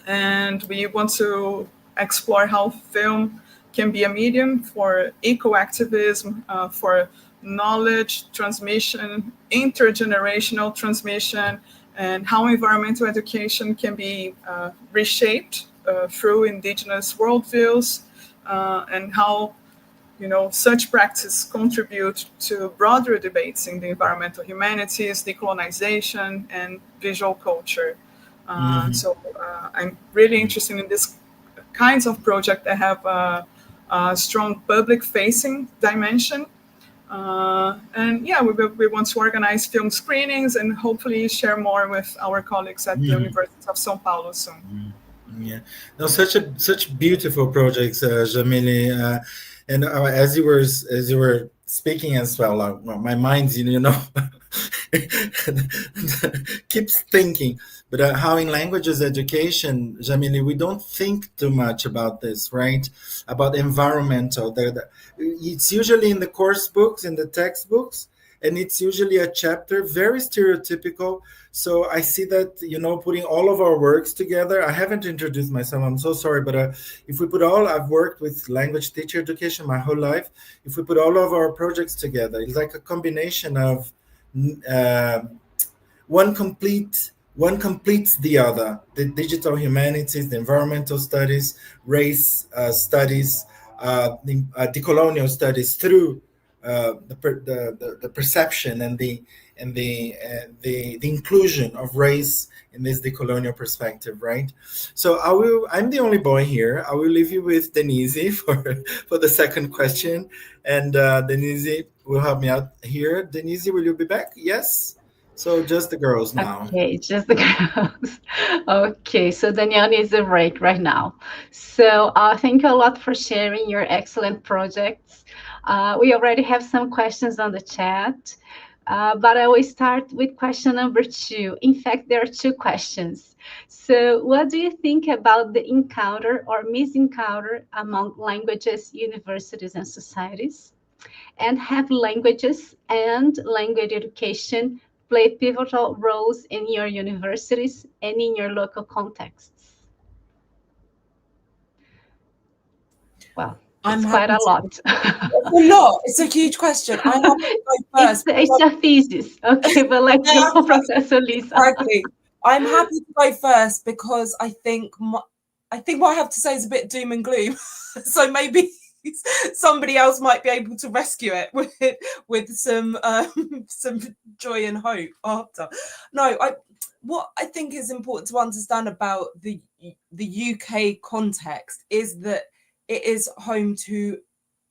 [SPEAKER 4] And we want to explore how film can be a medium for eco-activism, for knowledge transmission, intergenerational transmission, and how environmental education can be reshaped through Indigenous worldviews, and how such practice contribute to broader debates in the environmental humanities, decolonization, and visual culture. So I'm really interested in this kinds of project that have a strong public-facing dimension. And yeah, we want to organize film screenings and hopefully share more with our colleagues at the University of São Paulo soon.
[SPEAKER 1] Yeah, no, such beautiful projects, Jamille. And as you were speaking as well, my mind, keeps thinking. But how in languages education, Jamille, we don't think too much about this, right? About environmental. It's usually in the course books, in the textbooks, and it's usually a chapter, very stereotypical. So I see that, putting all of our works together, I haven't introduced myself, I'm so sorry, but if we put I've worked with language teacher education my whole life. If we put all of our projects together, it's like a combination of one completes the other. The digital humanities, the environmental studies, race studies, the decolonial studies through the perception and the inclusion of race in this decolonial perspective, right? So I'm the only boy here. I will leave you with Denise for the second question, and Denise will help me out here. Denise, will you be back? Yes. So just the girls now.
[SPEAKER 5] Okay, just the girls. Okay, so Danielle needs a break right now. So thank you a lot for sharing your excellent projects. We already have some questions on the chat, but I will start with question number 2. In fact, there are 2 questions. So what do you think about the encounter or misencounter among languages, universities, and societies? And have languages and language education play pivotal roles in your universities and in your local contexts? Well,
[SPEAKER 2] I'm
[SPEAKER 5] it's quite
[SPEAKER 2] happy
[SPEAKER 5] a lot.
[SPEAKER 2] It's a lot. It's a huge question. I'm happy to go first.
[SPEAKER 5] It's a thesis. Okay, but let's go for Professor Lisa.
[SPEAKER 2] Exactly. I'm happy to go first because I think what I have to say is a bit doom and gloom. So maybe somebody else might be able to rescue it with some joy and hope after. No, what I think is important to understand about the UK context is that it is home to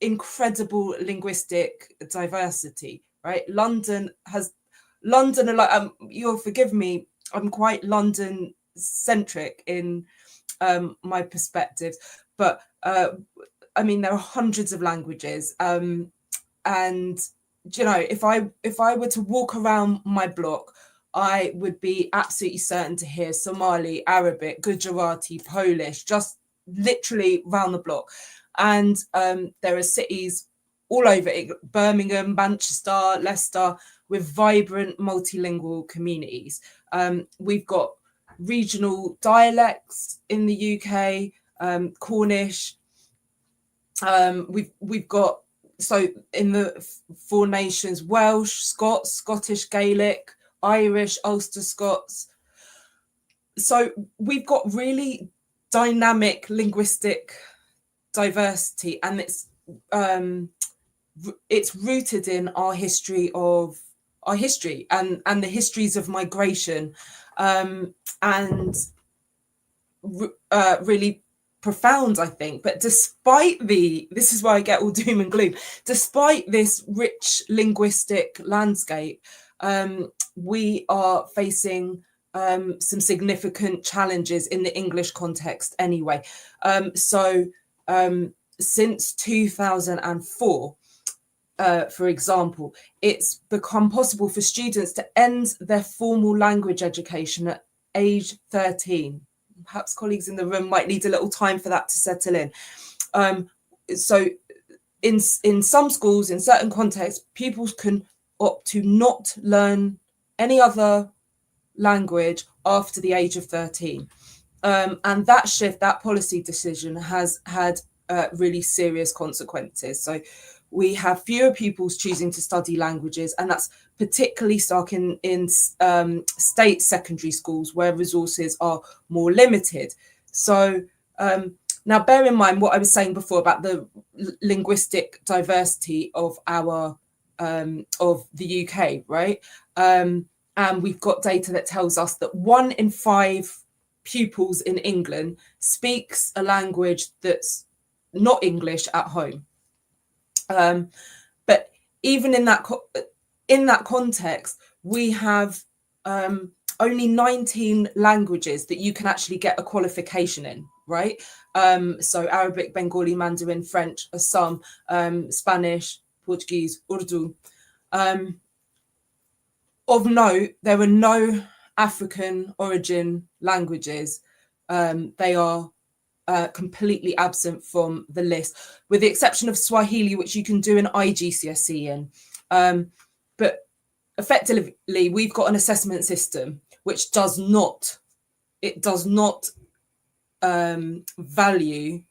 [SPEAKER 2] incredible linguistic diversity, right? London, like, you'll forgive me, I'm quite London centric in my perspectives, but I mean, there are hundreds of languages, and you know, if I were to walk around my block, I would be absolutely certain to hear Somali, Arabic, Gujarati, Polish, just literally round the block. And there are cities all over Birmingham, Manchester, Leicester, with vibrant multilingual communities. We've got regional dialects in the UK, Cornish. We've got, so in the 4 nations, Welsh, Scots, Scottish Gaelic, Irish, Ulster Scots. So we've got really dynamic linguistic diversity, and it's rooted in our history and the histories of migration, and really profound, I think. But despite this is why I get all doom and gloom, despite this rich linguistic landscape, we are facing some significant challenges in the English context anyway. Since 2004, for example, it's become possible for students to end their formal language education at age 13. Perhaps colleagues in the room might need a little time for that to settle in. So in some schools, in certain contexts, pupils can opt to not learn any other language after the age of 13. And that shift, that policy decision, has had really serious consequences. So we have fewer pupils choosing to study languages, and that's particularly stark in state secondary schools where resources are more limited. So now bear in mind what I was saying before about the linguistic diversity of of the UK, right? And we've got data that tells us that 1 in 5 pupils in England speaks a language that's not English at home. But even in that context, we have only 19 languages that you can actually get a qualification in, right? So Arabic, Bengali, Mandarin, French, Assam, Spanish, Portuguese, Urdu. Of note, there are no African origin languages. They are completely absent from the list, with the exception of Swahili, which you can do an IGCSE in. But effectively, we've got an assessment system which does not value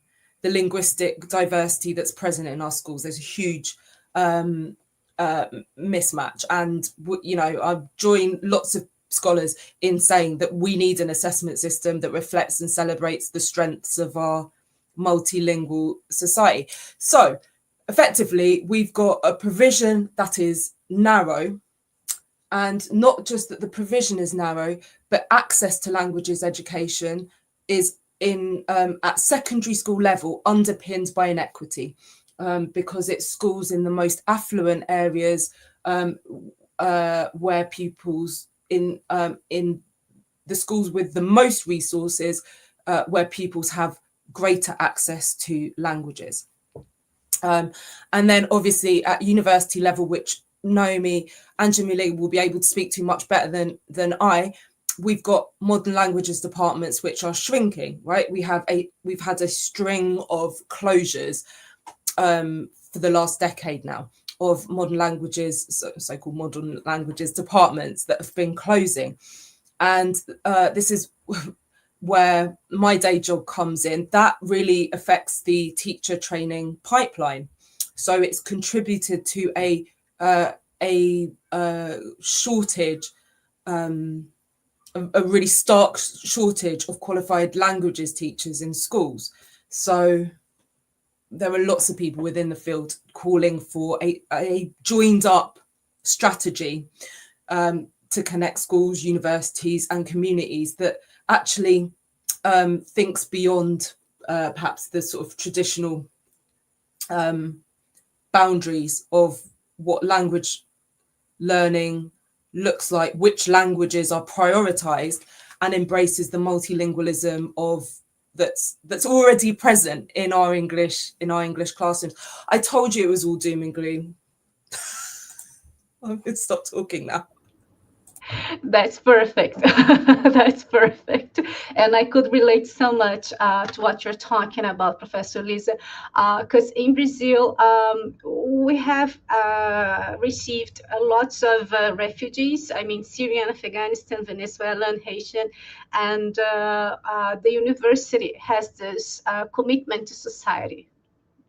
[SPEAKER 2] the linguistic diversity that's present in our schools. There's a huge mismatch, and you know, I've joined lots of scholars in saying that we need an assessment system that reflects and celebrates the strengths of our multilingual society. So effectively, we've got a provision that is narrow, and not just that the provision is narrow, but access to languages education is in at secondary school level underpinned by inequity, because it's schools in the most affluent areas where pupils in the schools with the most resources, where pupils have greater access to languages. And then obviously at university level, which Naomi and Jamille will be able to speak to much better than I, we've got modern languages departments which are shrinking, right? We've had a string of closures for the last decade now of modern languages, so-called modern languages departments that have been closing. And this is where my day job comes in. That really affects the teacher training pipeline. So it's contributed to a shortage, a really stark shortage of qualified languages teachers in schools. So there are lots of people within the field calling for a joined up strategy to connect schools, universities and communities that actually thinks beyond perhaps the sort of traditional boundaries of what language learning looks like, which languages are prioritized, and embraces the multilingualism of that's already present in our English classrooms. I told you it was all doom and gloom. I'm going to stop talking now.
[SPEAKER 5] That's perfect. That's perfect. And I could relate so much to what you're talking about, Professor Lisa, because in Brazil, we have received lots of refugees. I mean, Syrian, Afghanistan, Venezuelan, Haitian, and the university has this commitment to society.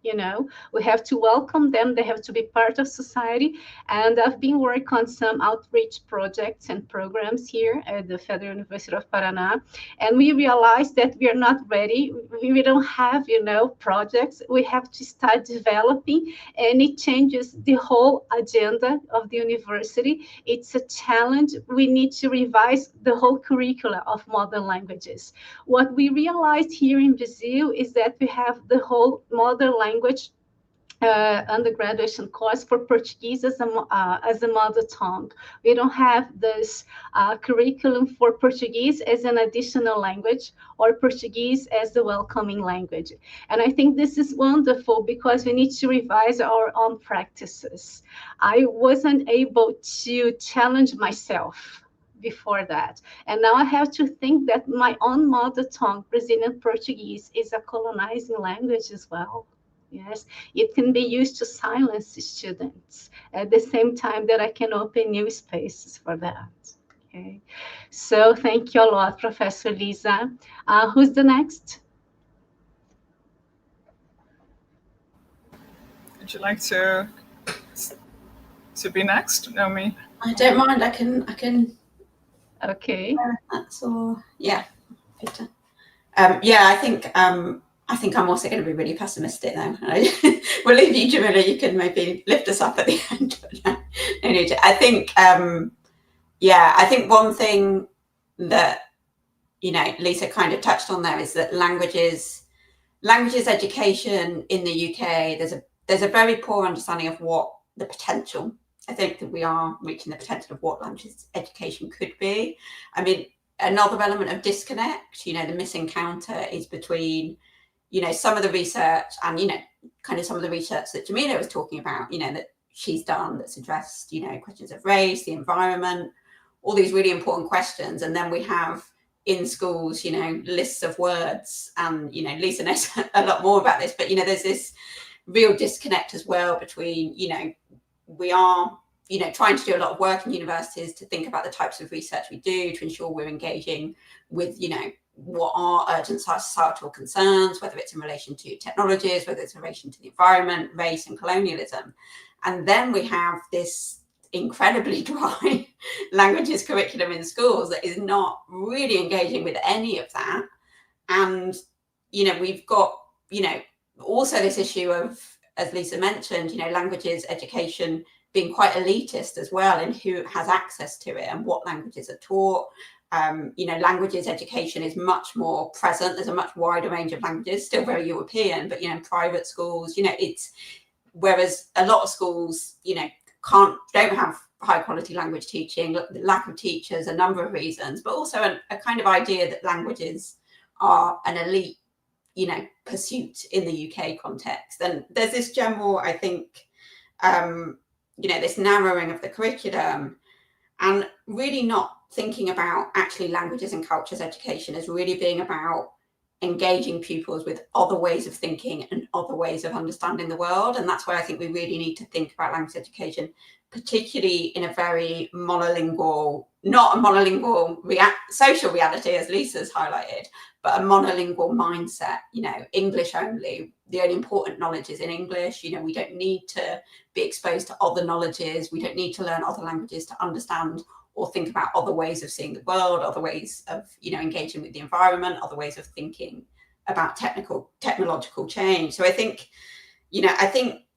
[SPEAKER 5] You know, we have to welcome them. They have to be part of society. And I've been working on some outreach projects and programs here at the Federal University of Paraná. And we realized that we are not ready. We don't have, you know, projects. We have to start developing, and it changes the whole agenda of the university. It's a challenge. We need to revise the whole curricula of modern languages. What we realized here in Brazil is that we have the whole modern language undergraduate course for Portuguese as a mother tongue. We don't have this curriculum for Portuguese as an additional language or Portuguese as the welcoming language. And I think this is wonderful because we need to revise our own practices. I wasn't able to challenge myself before that. And now I have to think that my own mother tongue, Brazilian Portuguese, is a colonizing language as well. Yes, it can be used to silence students at the same time that I can open new spaces for that. Okay, so thank you a lot, Professor Lisa. Who's the next?
[SPEAKER 4] Would you like to be next, Naomi?
[SPEAKER 3] I don't mind. I can.
[SPEAKER 5] Okay.
[SPEAKER 3] That's all. Yeah. Yeah, I think I'm also going to be really pessimistic though. We'll leave you, Jamille. You can maybe lift us up at the end. I think, I think one thing that, you know, Lisa kind of touched on there is that languages education in the UK, there's a very poor understanding of what the potential. I think that we are reaching the potential of what languages education could be. I mean, another element of disconnect, you know, the missing counter is between, you know, some of the research and, you know, kind of some of the research that Jamille was talking about, you know, that she's done that's addressed, you know, questions of race, the environment, all these really important questions. And then we have in schools, you know, lists of words and, you know, Lisa knows a lot more about this, but, you know, there's this real disconnect as well between, you know, we are, you know, trying to do a lot of work in universities to think about the types of research we do to ensure we're engaging with, you know, what are urgent societal concerns, whether it's in relation to technologies, whether it's in relation to the environment, race and colonialism. And then we have this incredibly dry languages curriculum in schools that is not really engaging with any of that. And, you know, we've got, you know, also this issue of, as Lisa mentioned, you know, languages education being quite elitist as well, and who has access to it and what languages are taught. You know, languages education is much more present. There's a much wider range of languages, still very European, but, you know, in private schools, you know, it's, whereas a lot of schools, you know, don't have high quality language teaching, the lack of teachers, a number of reasons, but also a kind of idea that languages are an elite, pursuit in the UK context. And there's this general, I think, this narrowing of the curriculum, and really not thinking about actually languages and cultures education as really being about engaging pupils with other ways of thinking and other ways of understanding the world. And that's why I think we really need to think about language education, particularly in a very monolingual, not a monolingual social reality, as Lisa's highlighted, but a monolingual mindset, English only. The only important knowledge is in English. We don't need to be exposed to other knowledges. We don't need to learn other languages to understand or think about other ways of seeing the world, other ways of, engaging with the environment, other ways of thinking about technological change. So I think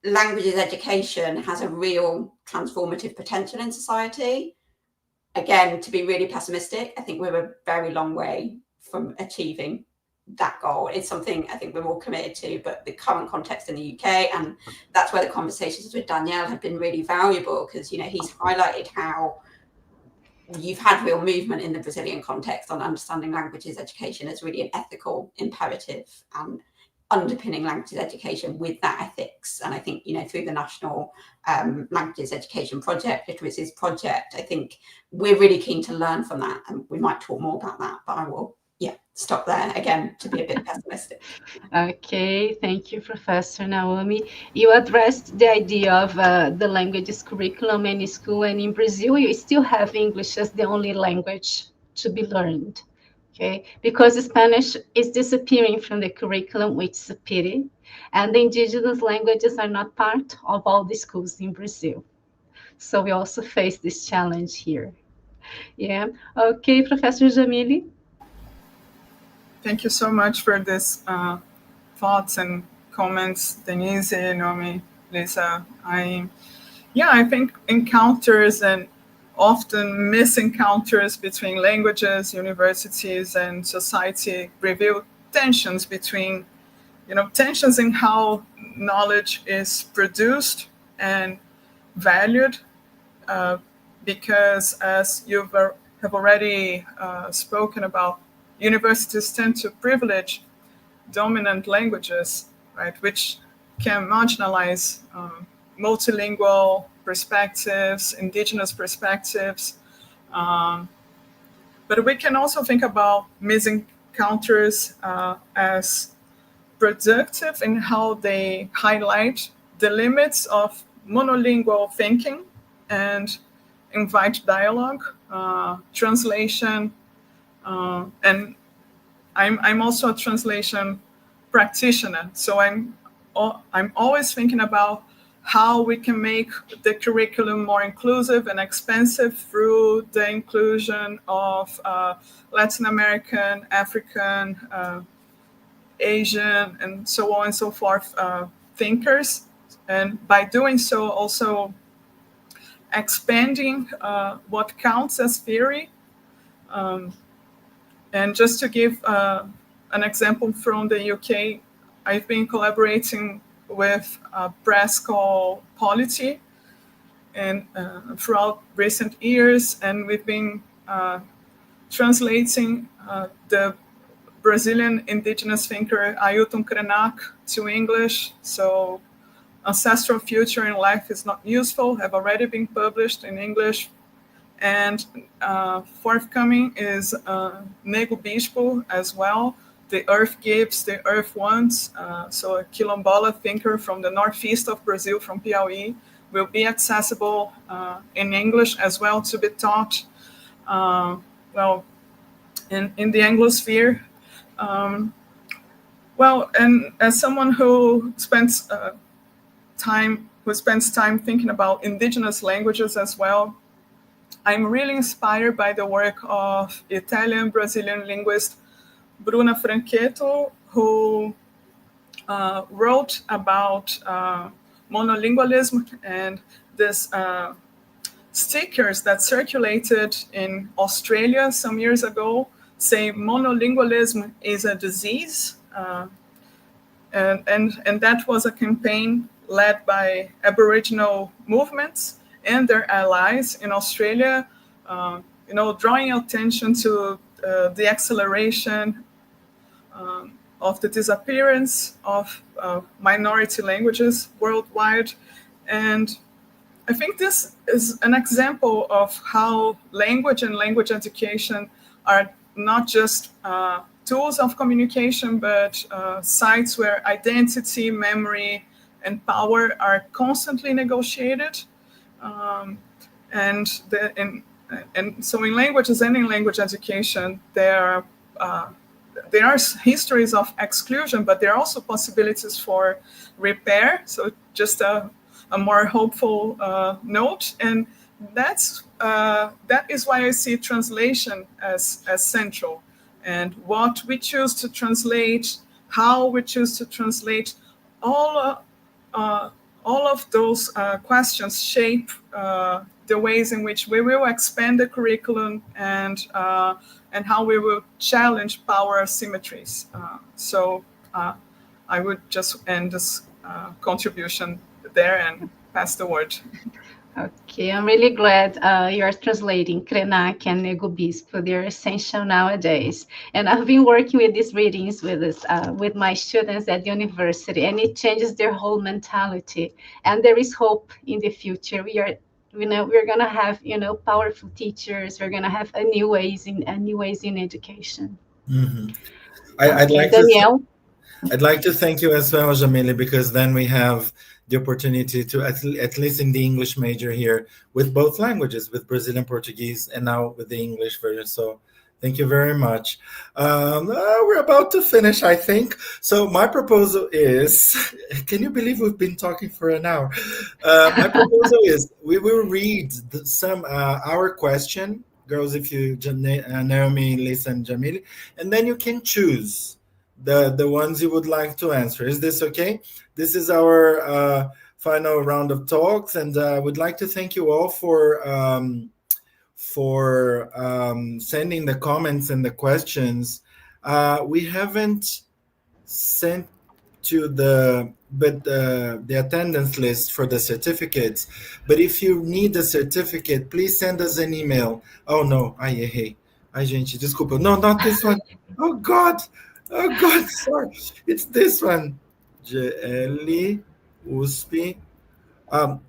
[SPEAKER 3] languages education has a real transformative potential in society. Again, to be really pessimistic, I think we're a very long way from achieving that goal. It's something I think we're all committed to, but the current context in the UK, and that's where the conversations with Danielle have been really valuable, because, he's highlighted how you've had real movement in the Brazilian context on understanding languages education as really an ethical imperative and underpinning languages education with that ethics. And I think, through the National Languages Education Project, Literacies Project, I think we're really keen to learn from that. And we might talk more about that, but I will, stop there again to be a bit pessimistic.
[SPEAKER 5] Okay, thank you, Professor Naomi. You addressed the idea of the languages curriculum in school, and in Brazil, you still have English as the only language to be learned. Okay, because Spanish is disappearing from the curriculum, which is a pity, and the indigenous languages are not part of all the schools in Brazil. So we also face this challenge here. Yeah. Okay, Professor Jamille.
[SPEAKER 4] Thank you so much for this thoughts and comments, Denise, Naomi, Lisa. I think encounters and often misencounters between languages, universities, and society reveal tensions between, tensions in how knowledge is produced and valued, because as you have already spoken about, universities tend to privilege dominant languages, right, which can marginalize multilingual perspectives, indigenous perspectives. But we can also think about misencounters as productive in how they highlight the limits of monolingual thinking and invite dialogue, translation, and I'm also a translation practitioner, so I'm always thinking about how we can make the curriculum more inclusive and expansive through the inclusion of Latin American, African, Asian, and so on and so forth thinkers, and by doing so also expanding what counts as theory. And just to give an example from the UK, I've been collaborating with a press called Polity and throughout recent years, and we've been translating the Brazilian indigenous thinker Ailton Krenak to English. So Ancestral Future in Life is Not Useful have already been published in English. And forthcoming is Nego Bispo as well. The Earth Gives, the Earth Wants. So a Quilombola thinker from the northeast of Brazil, from Piauí, will be accessible in English as well to be taught, in the Anglosphere. And as someone who spends time thinking about indigenous languages as well, I'm really inspired by the work of Italian-Brazilian linguist Bruna Franchetto, who wrote about monolingualism and this stickers that circulated in Australia some years ago say monolingualism is a disease. And that was a campaign led by Aboriginal movements. and their allies in Australia, drawing attention to the acceleration of the disappearance of minority languages worldwide. And I think this is an example of how language and language education are not just tools of communication, but sites where identity, memory, and power are constantly negotiated. And so in languages and in language education, there are histories of exclusion, but there are also possibilities for repair. So just a more hopeful note. And that is why I see translation as central. And what we choose to translate, how we choose to translate, all of those questions shape the ways in which we will expand the curriculum and how we will challenge power asymmetries. So I would just end this contribution there and pass the word.
[SPEAKER 5] Okay, I'm really glad you're translating Krenak and Nego Bispo. They're essential nowadays. And I've been working with these readings with my students at the university, and it changes their whole mentality. And there is hope in the future. We're gonna have powerful teachers. We're gonna have new ways in education.
[SPEAKER 1] Mm-hmm.
[SPEAKER 5] Danielle.
[SPEAKER 1] I'd like to thank you as well, Jamille, because then we have the opportunity to, at least in the English major here, with both languages, with Brazilian Portuguese and now with the English version. So thank you very much. We're about to finish, I think. So my proposal is, can you believe we've been talking for an hour? My proposal is we will read our question, girls, if you, Naomi, Lisa, and Jamille, and then you can choose the ones you would like to answer. Is this okay? This is our final round of talks, and I would like to thank you all for sending the comments and the questions. We haven't sent to the attendance list for the certificates, but if you need a certificate, please send us an email. Oh no, ai errei. Ai gente, desculpa. No, not this one. Oh God, sorry. It's this one. GEELLE, USP.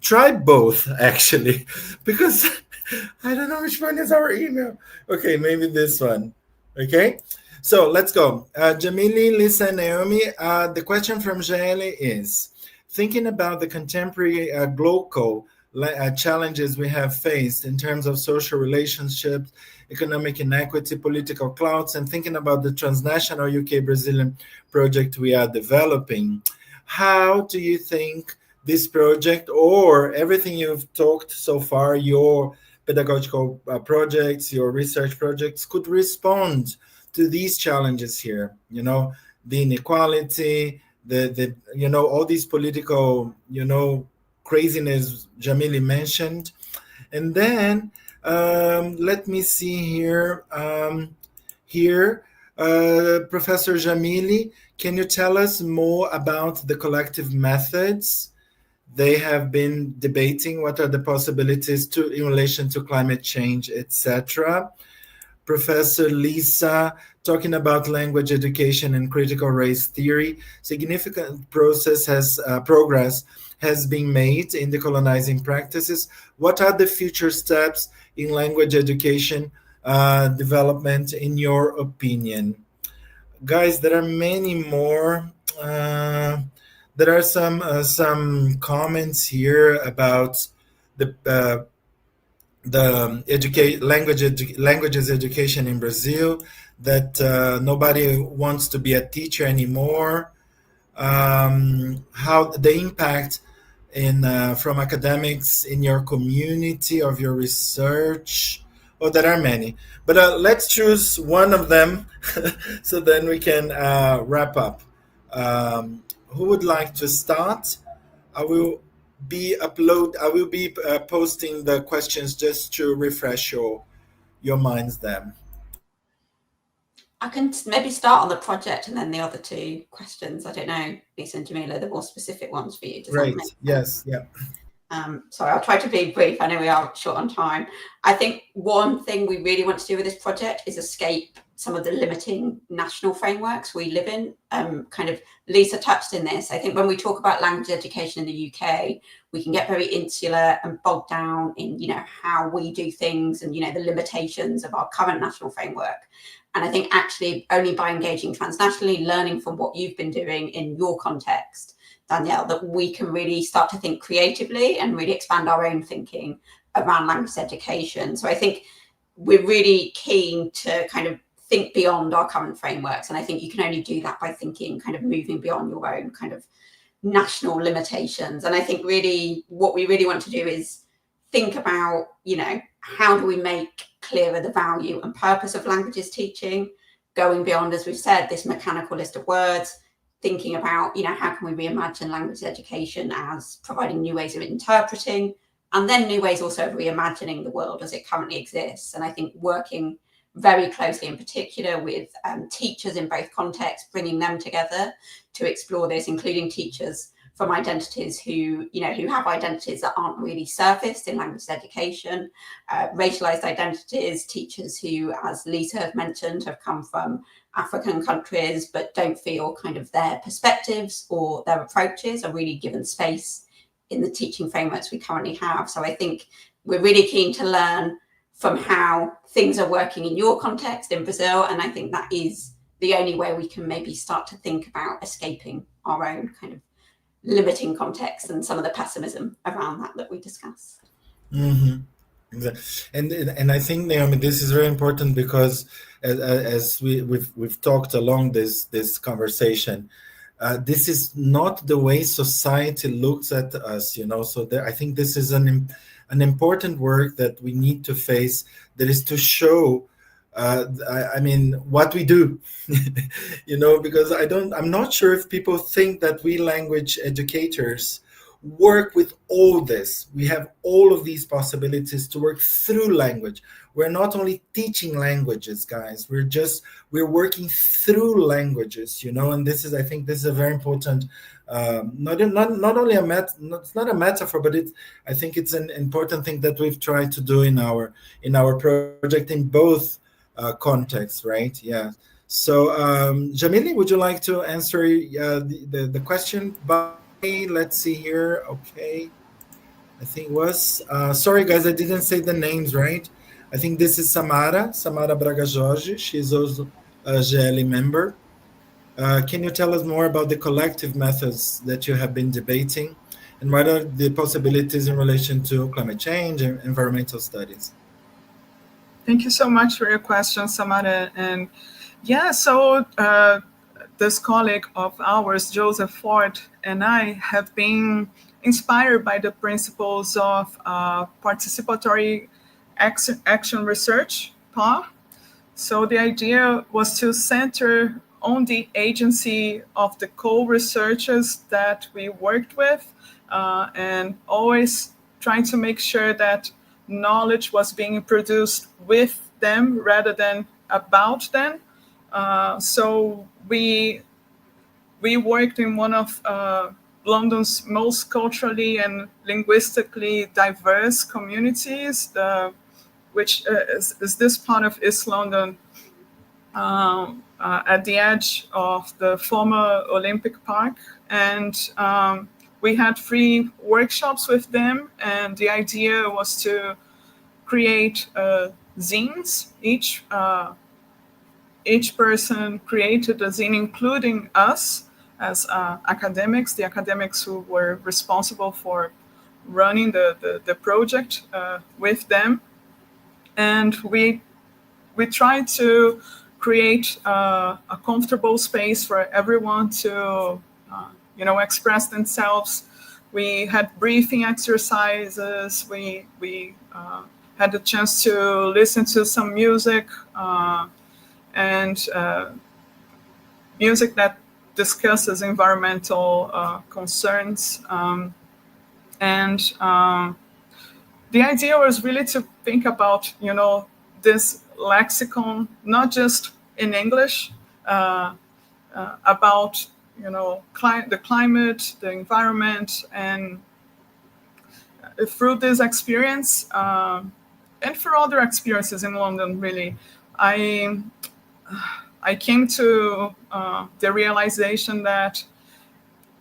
[SPEAKER 1] Try both actually, because I don't know which one is our email. Okay, maybe this one. Okay, so let's go. Jamille, Lisa, and Naomi. The question from GEELLE is, thinking about the contemporary global challenges we have faced in terms of social relationships, economic inequity, political clouds, and thinking about the transnational UK-Brazilian project we are developing, how do you think this project or everything you've talked so far, your pedagogical projects, your research projects, could respond to these challenges here? The inequality, the all these political, craziness Jamille mentioned. And then let me see here. Professor Jamille, can you tell us more about the collective methods they have been debating? What are the possibilities in relation to climate change, etc.? Professor Lisa, talking about language education and critical race theory, significant progress has been made in decolonizing practices. What are the future steps in language education development, in your opinion? Guys, there are many more. There are some comments here about the languages education in Brazil, that nobody wants to be a teacher anymore. How the impact from academics in your community of your research. Oh, there are many, but let's choose one of them so then we can wrap up. Who would like to start? I will be posting the questions just to refresh your minds then.
[SPEAKER 3] I can maybe start on the project and then the other two questions. I don't know, Lisa and Jamille, the more specific ones for you. Does
[SPEAKER 1] Great.
[SPEAKER 3] that make sense?
[SPEAKER 1] Yes. Yeah.
[SPEAKER 3] Sorry, I'll try to be brief. I know we are short on time. I think one thing we really want to do with this project is escape some of the limiting national frameworks we live in. Kind of Lisa touched in this. I think when we talk about language education in the UK, we can get very insular and bogged down in, how we do things and, the limitations of our current national framework. And I think actually only by engaging transnationally, learning from what you've been doing in your context, Danielle, that we can really start to think creatively and really expand our own thinking around language education. So I think we're really keen to kind of think beyond our current frameworks. And I think you can only do that by thinking, kind of moving beyond your own kind of national limitations. And I think really what we really want to do is think about, how do we make clearer the value and purpose of languages teaching, going beyond, as we've said, this mechanical list of words, thinking about, how can we reimagine language education as providing new ways of interpreting, and then new ways also of reimagining the world as it currently exists. And I think working very closely in particular with teachers in both contexts, bringing them together to explore this, including teachers from identities who have identities that aren't really surfaced in language education, racialized identities, teachers who, as Lisa have mentioned, have come from African countries, but don't feel kind of their perspectives or their approaches are really given space in the teaching frameworks we currently have. So I think we're really keen to learn from how things are working in your context in Brazil. And I think that is the only way we can maybe start to think about escaping our own kind of limiting context and some of the pessimism around that we discussed.
[SPEAKER 1] Mm-hmm. And I think, Naomi, this is very important because as we've talked along this conversation, this is not the way society looks at us, So I think this is an important work that we need to face. That is to show, what we do, because I'm not sure if people think that we language educators work with all this. We have all of these possibilities to work through language. We're not only teaching languages, guys. We're working through languages, and I think this is a very important, not only it's not a metaphor, but I think it's an important thing that we've tried to do in our project in both contexts, right? Yeah. So, Jamille, would you like to answer the question? Let's see here. Okay. I think it was, sorry guys, I didn't say the names right. I think this is Samara Braga Jorge. She's also a GEELLE member. Can you tell us more about the collective methods that you have been debating, and what are the possibilities in relation to climate change and environmental studies?
[SPEAKER 4] Thank you so much for your question, Samara. And yeah, so this colleague of ours, Joseph Ford, and I have been inspired by the principles of participatory action research, PAR. So the idea was to center on the agency of the co-researchers that we worked with, and always trying to make sure that knowledge was being produced with them rather than about them. So we worked in one of London's most culturally and linguistically diverse communities, which is this part of East London, at the edge of the former Olympic Park. And we had 3 workshops with them, and the idea was to create zines. Each person created a zine, including us as academics, the academics who were responsible for running the project with them. And we tried to create a comfortable space for everyone to express themselves. We had briefing exercises. We had the chance to listen to some music, and music that discusses environmental concerns. And the idea was really to think about, this lexicon, not just in English, about, the climate, the environment, and through this experience and for other experiences in London, really, I came to the realization that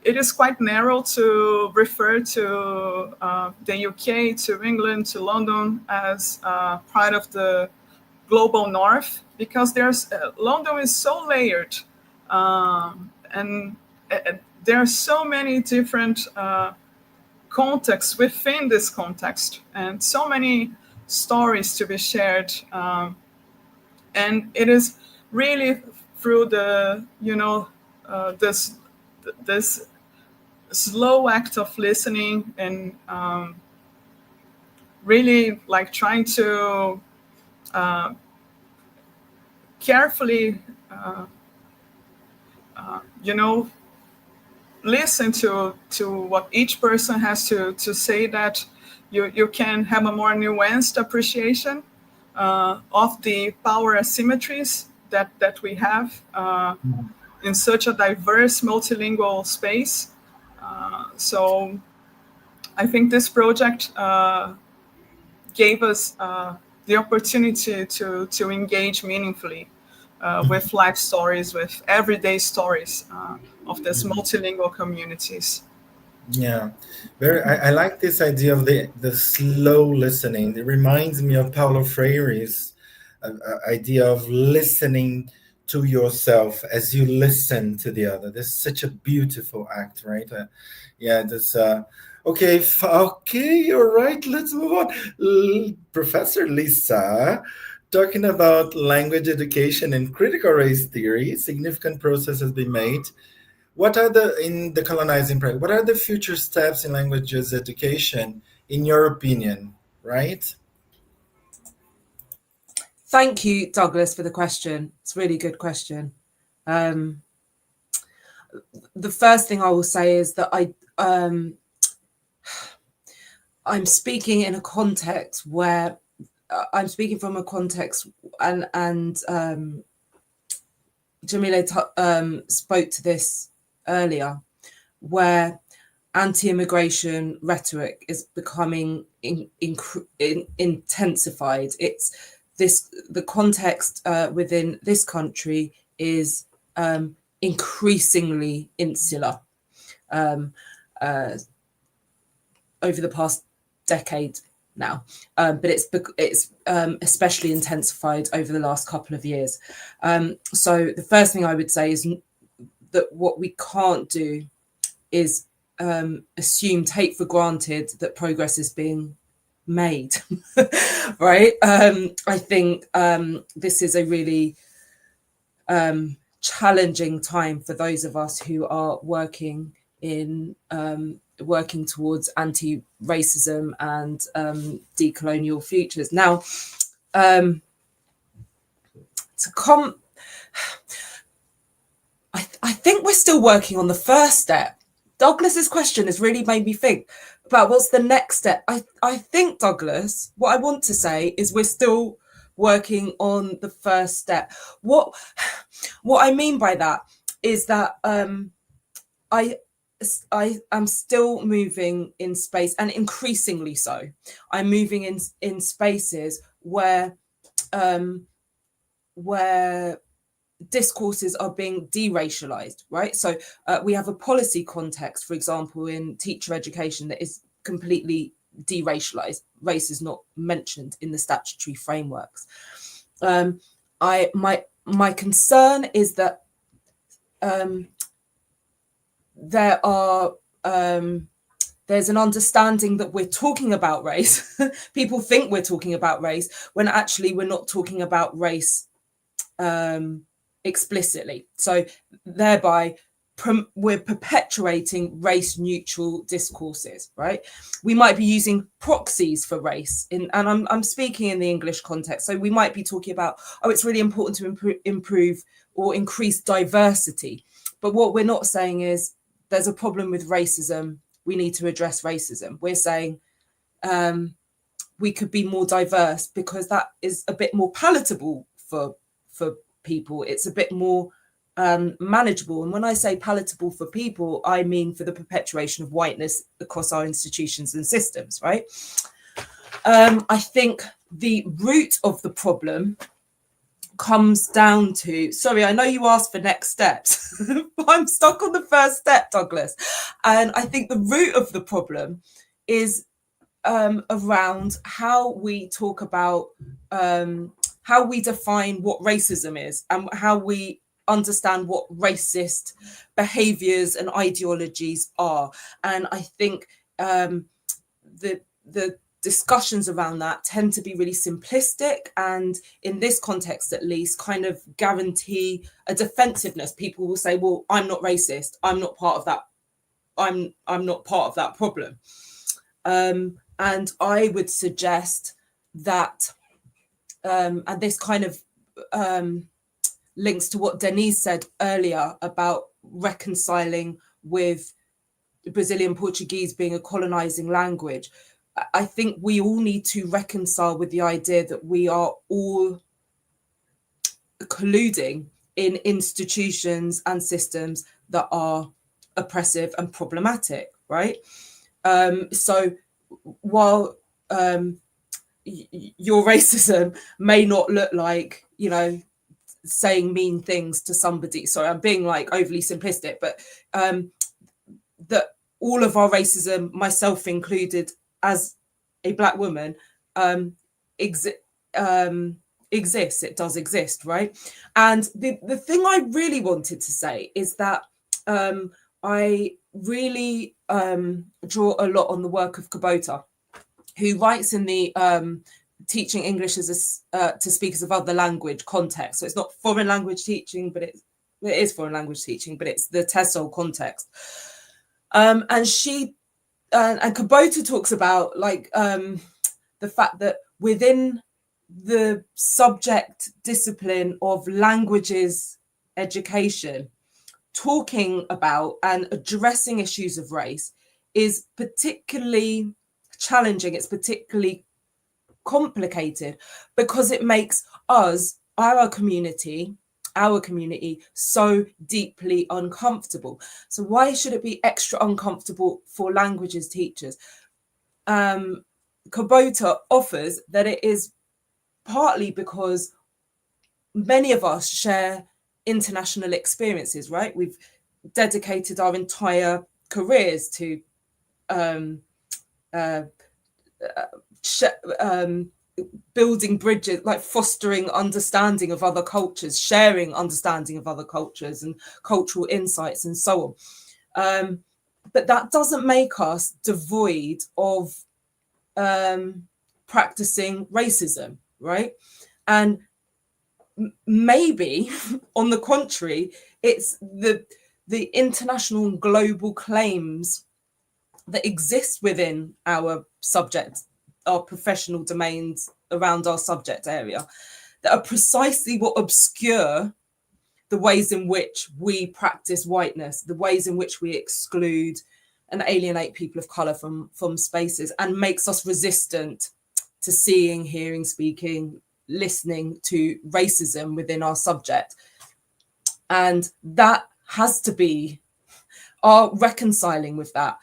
[SPEAKER 4] it is quite narrow to refer to the UK, to England, to London as part of the global north, because London is so layered, and there are so many different contexts within this context, and so many stories to be shared, and it is really through the this slow act of listening and really like trying to carefully listen to what each person has to say, that you can have a more nuanced appreciation of the power asymmetries that we have in such a diverse multilingual space. So I think this project gave us the opportunity to engage meaningfully with life stories, with everyday stories of these multilingual communities.
[SPEAKER 1] Yeah, I like this idea of the slow listening. It reminds me of Paulo Freire's idea of listening to yourself as you listen to the other. This is such a beautiful act, right? Yeah, this. Okay, okay, all right. Let's move on. Professor Lisa, talking about language education and critical race theory, significant progress has been made. What are in the colonizing project, what are the future steps in languages education, in your opinion, right?
[SPEAKER 2] Thank you, Douglas, for the question. It's a really good question. The first thing I will say is that I'm speaking in a context where I'm speaking from a context, and Jamille spoke to this earlier, where anti-immigration rhetoric is becoming intensified. It's the context within this country is increasingly insular over the past decade now, but it's especially intensified over the last couple of years. So the first thing I would say is that what we can't do is take for granted that progress is being made. Right? I think this is a really challenging time for those of us who are working towards anti-racism and decolonial futures. Now, I think we're still working on the first step. Douglas's question has really made me think about what's the next step. I think, Douglas, what I want to say is we're still working on the first step. What I mean by that is that I am still moving in space, and increasingly so. I'm moving in spaces where discourses are being deracialized, right? So we have a policy context, for example, in teacher education that is completely deracialized. Race is not mentioned in the statutory frameworks. My concern is that there's an understanding that we're talking about race. People think we're talking about race when actually we're not talking about race explicitly. So thereby we're perpetuating race neutral discourses, right? We might be using proxies for race and I'm speaking in the English context. So we might be talking about, it's really important to improve or increase diversity. But what we're not saying is there's a problem with racism. We need to address racism. We're saying we could be more diverse because that is a bit more palatable for people. It's a bit more manageable. And when I say palatable for people, I mean for the perpetuation of whiteness across our institutions and systems, right? I think the root of the problem comes down to, sorry, I know you asked for next steps, but I'm stuck on the first step, Douglas. And I think the root of the problem is around how we talk about how we define what racism is and how we understand what racist behaviors and ideologies are. And I think the discussions around that tend to be really simplistic, and in this context at least kind of guarantee a defensiveness. People will say, well, I'm not racist, I'm not part of that, I'm not part of that problem. And I would suggest that and this kind of links to what Denise said earlier about reconciling with Brazilian Portuguese being a colonizing language. I think we all need to reconcile with the idea that we are all colluding in institutions and systems that are oppressive and problematic, right? So while your racism may not look like, you know, saying mean things to somebody, sorry, I'm being like overly simplistic, but that all of our racism, myself included, as a Black woman, exists. It does exist, right? And the thing I really wanted to say is that I really draw a lot on the work of Kubota, who writes in the teaching English as to speakers of other language context. So it's not foreign language teaching, but it is foreign language teaching, but it's the TESOL context. And she and Kubota talks about like the fact that within the subject discipline of languages education, talking about and addressing issues of race is particularly challenging. It's particularly complicated because it makes us, our community, so deeply uncomfortable. So why should it be extra uncomfortable for languages teachers? Kubota offers that it is partly because many of us share international experiences, right? We've dedicated our entire careers to building bridges, like fostering understanding of other cultures, sharing understanding of other cultures and cultural insights and so on. But that doesn't make us devoid of practicing racism, right? And maybe, on the contrary, it's the international and global claims that exist within our subject, our professional domains around our subject area, that are precisely what obscure the ways in which we practice whiteness, the ways in which we exclude and alienate people of color from spaces, and makes us resistant to seeing, hearing, speaking, listening to racism within our subject. And that has to be our reconciling with that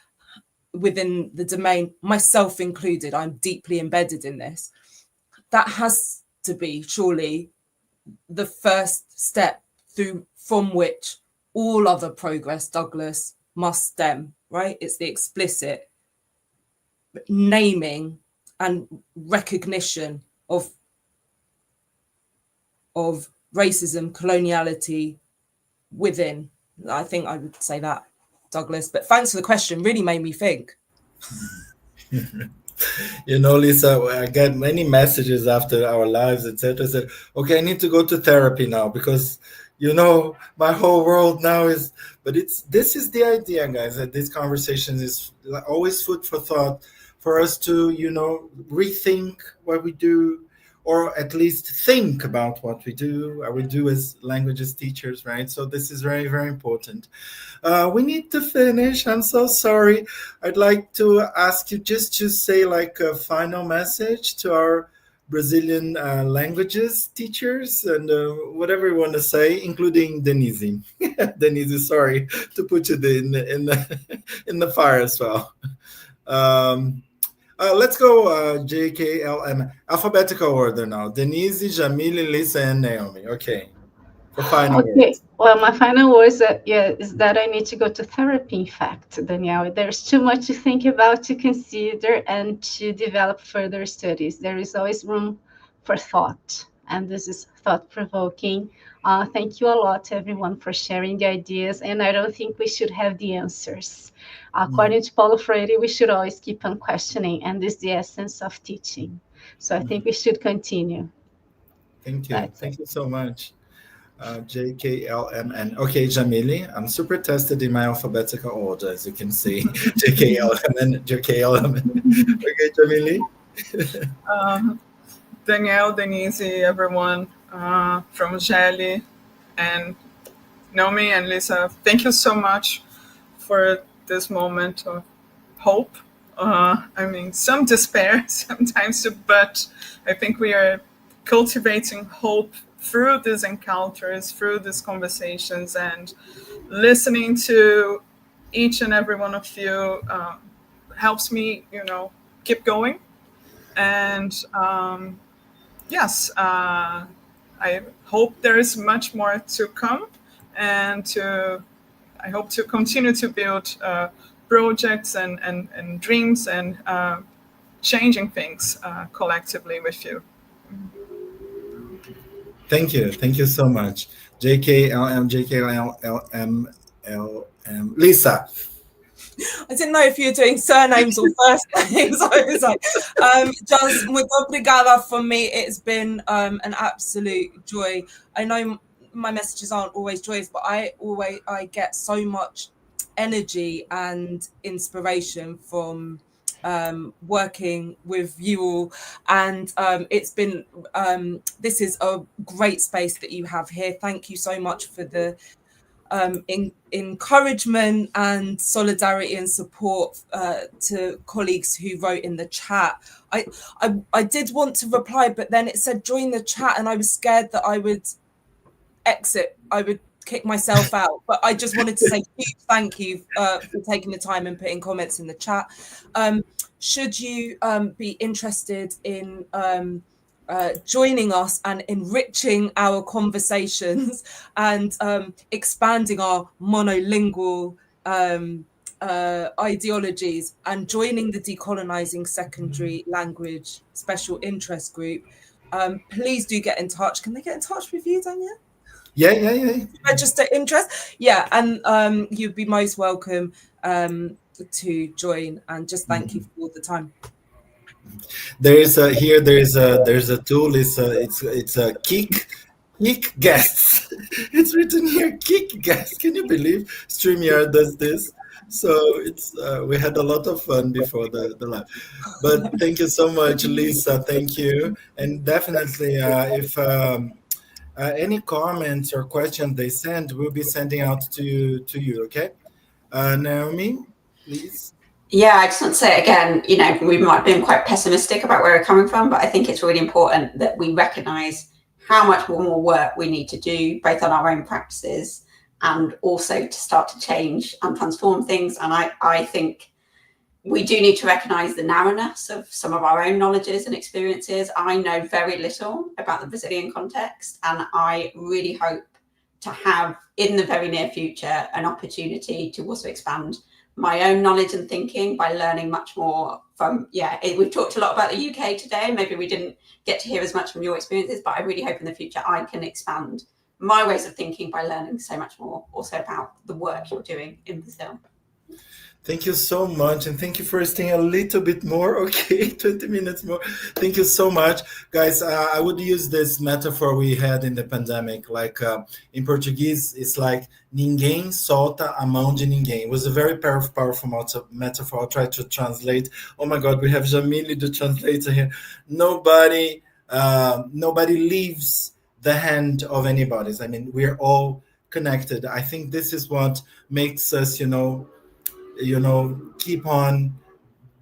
[SPEAKER 2] within the domain, myself included. I'm deeply embedded in this. That has to be surely the first step from which all other progress, Douglas, must stem, right? It's the explicit naming and recognition of racism, coloniality within. I think I would say that, Douglas. But thanks for the question. Really made me think.
[SPEAKER 1] You know, Lisa, I get many messages after our lives, etc. Said, okay, I need to go to therapy now because, you know, my whole world now is. But this is the idea, guys, that this conversation is always food for thought for us to, you know, rethink what we do, or at least think about what we do as languages teachers, right? So this is very, very important. We need to finish. I'm so sorry. I'd like to ask you just to say like a final message to our Brazilian languages teachers and whatever you want to say, including Denise. Denise, sorry to put you in the fire as well. Let's go JKLM alphabetical order now. Denise, Jamille, Lisa, and Naomi. Okay, for final
[SPEAKER 5] Okay.
[SPEAKER 1] words.
[SPEAKER 5] Well, my final words is that I need to go to therapy. In fact, Danielle, there's too much to think about, to consider, and to develop further studies. There is always room for thought, and this is thought-provoking. Thank you a lot, everyone, for sharing the ideas. And I don't think we should have the answers. According to Paulo Freire, we should always keep on questioning, and this is the essence of teaching. So I think we should continue.
[SPEAKER 1] Thank you. Thank you so much. JKLMN. Okay, Jamille, I'm super tested in my alphabetical order, as you can see. JKLMN, JKLMN. Okay, Jamille.
[SPEAKER 4] Danielle, Denise, everyone from GEELLE, and Naomi and Lisa, thank you so much for this moment of hope. I mean, some despair sometimes, but I think we are cultivating hope through these encounters, through these conversations, and listening to each and every one of you helps me, keep going. And yes, I hope there is much more to come, and I hope to continue to build projects and dreams and changing things collectively with you.
[SPEAKER 1] Thank you. Thank you so much. JKLM, Lisa.
[SPEAKER 2] I didn't know if you were doing surnames or first names. I was like, just muito obrigada for me. It's been an absolute joy. I know my messages aren't always joyous, but I get so much energy and inspiration from working with you all, and it's been this is a great space that you have here. Thank you so much for the encouragement and solidarity and support to colleagues who wrote in the chat. I did want to reply, but then it said join the chat, and I was scared that I would exit. I would kick myself out. But I just wanted to say huge thank you for taking the time and putting comments in the chat. Should you be interested in joining us and enriching our conversations and expanding our monolingual ideologies and joining the Decolonizing Secondary Language Special Interest Group, please do get in touch. Can they get in touch with you, Danielle?
[SPEAKER 1] Yeah.
[SPEAKER 2] Register interest. Yeah, and you'd be most welcome to join, and just thank you for all the time.
[SPEAKER 1] There's a tool. It's a kick guests. It's written here, kick guests. Can you believe StreamYard does this? So it's we had a lot of fun before the live. But thank you so much, Lisa. Thank you. And definitely, if any comments or questions they send, we'll be sending out to you. Okay, Naomi, please.
[SPEAKER 3] Yeah, I just want to say again, we might have been quite pessimistic about where we're coming from, but I think it's really important that we recognise how much more work we need to do, both on our own practices and also to start to change and transform things. And I think we do need to recognise the narrowness of some of our own knowledges and experiences. I know very little about the Brazilian context, and I really hope to have, in the very near future, an opportunity to also expand my own knowledge and thinking by learning much more from, we've talked a lot about the UK today. Maybe we didn't get to hear as much from your experiences, but I really hope in the future I can expand my ways of thinking by learning so much more also about the work you're doing in Brazil.
[SPEAKER 1] Thank you so much, and thank you for staying a little bit more. Okay, 20 minutes more. Thank you so much, guys. I would use this metaphor we had in the pandemic. Like in Portuguese, it's like ninguém solta a mão de ninguém. It was a very powerful metaphor. I'll try to translate. Oh my God, we have Jamille, the translator here. Nobody leaves the hand of anybody. I mean, we're all connected. I think this is what makes us, keep on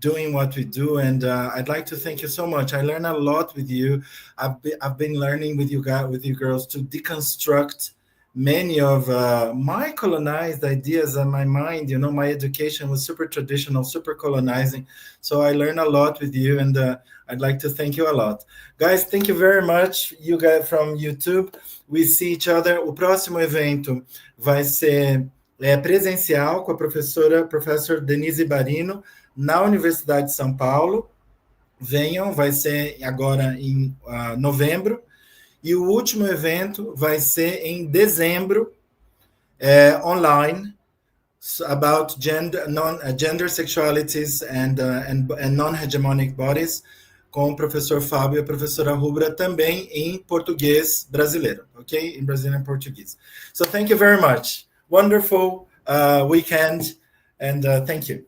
[SPEAKER 1] doing what we do, and I'd like to thank you so much. I learned a lot with you. I've been learning with you guys, with you girls, to deconstruct many of my colonized ideas in my mind. You know, my education was super traditional, super colonizing. So I learned a lot with you, and I'd like to thank you a lot. Guys, thank you very much. You guys from YouTube, we see each other. O próximo evento vai ser presencial com a professora Denise Barino, na Universidade de São Paulo. Venham, vai ser agora em novembro. E o último evento vai ser em dezembro, online, about gender sexualities and non-hegemonic bodies, com o professor Fábio e a professora Rubra, também em português brasileiro, okay? In Brazilian Portuguese. So thank you very much. Wonderful weekend, and thank you.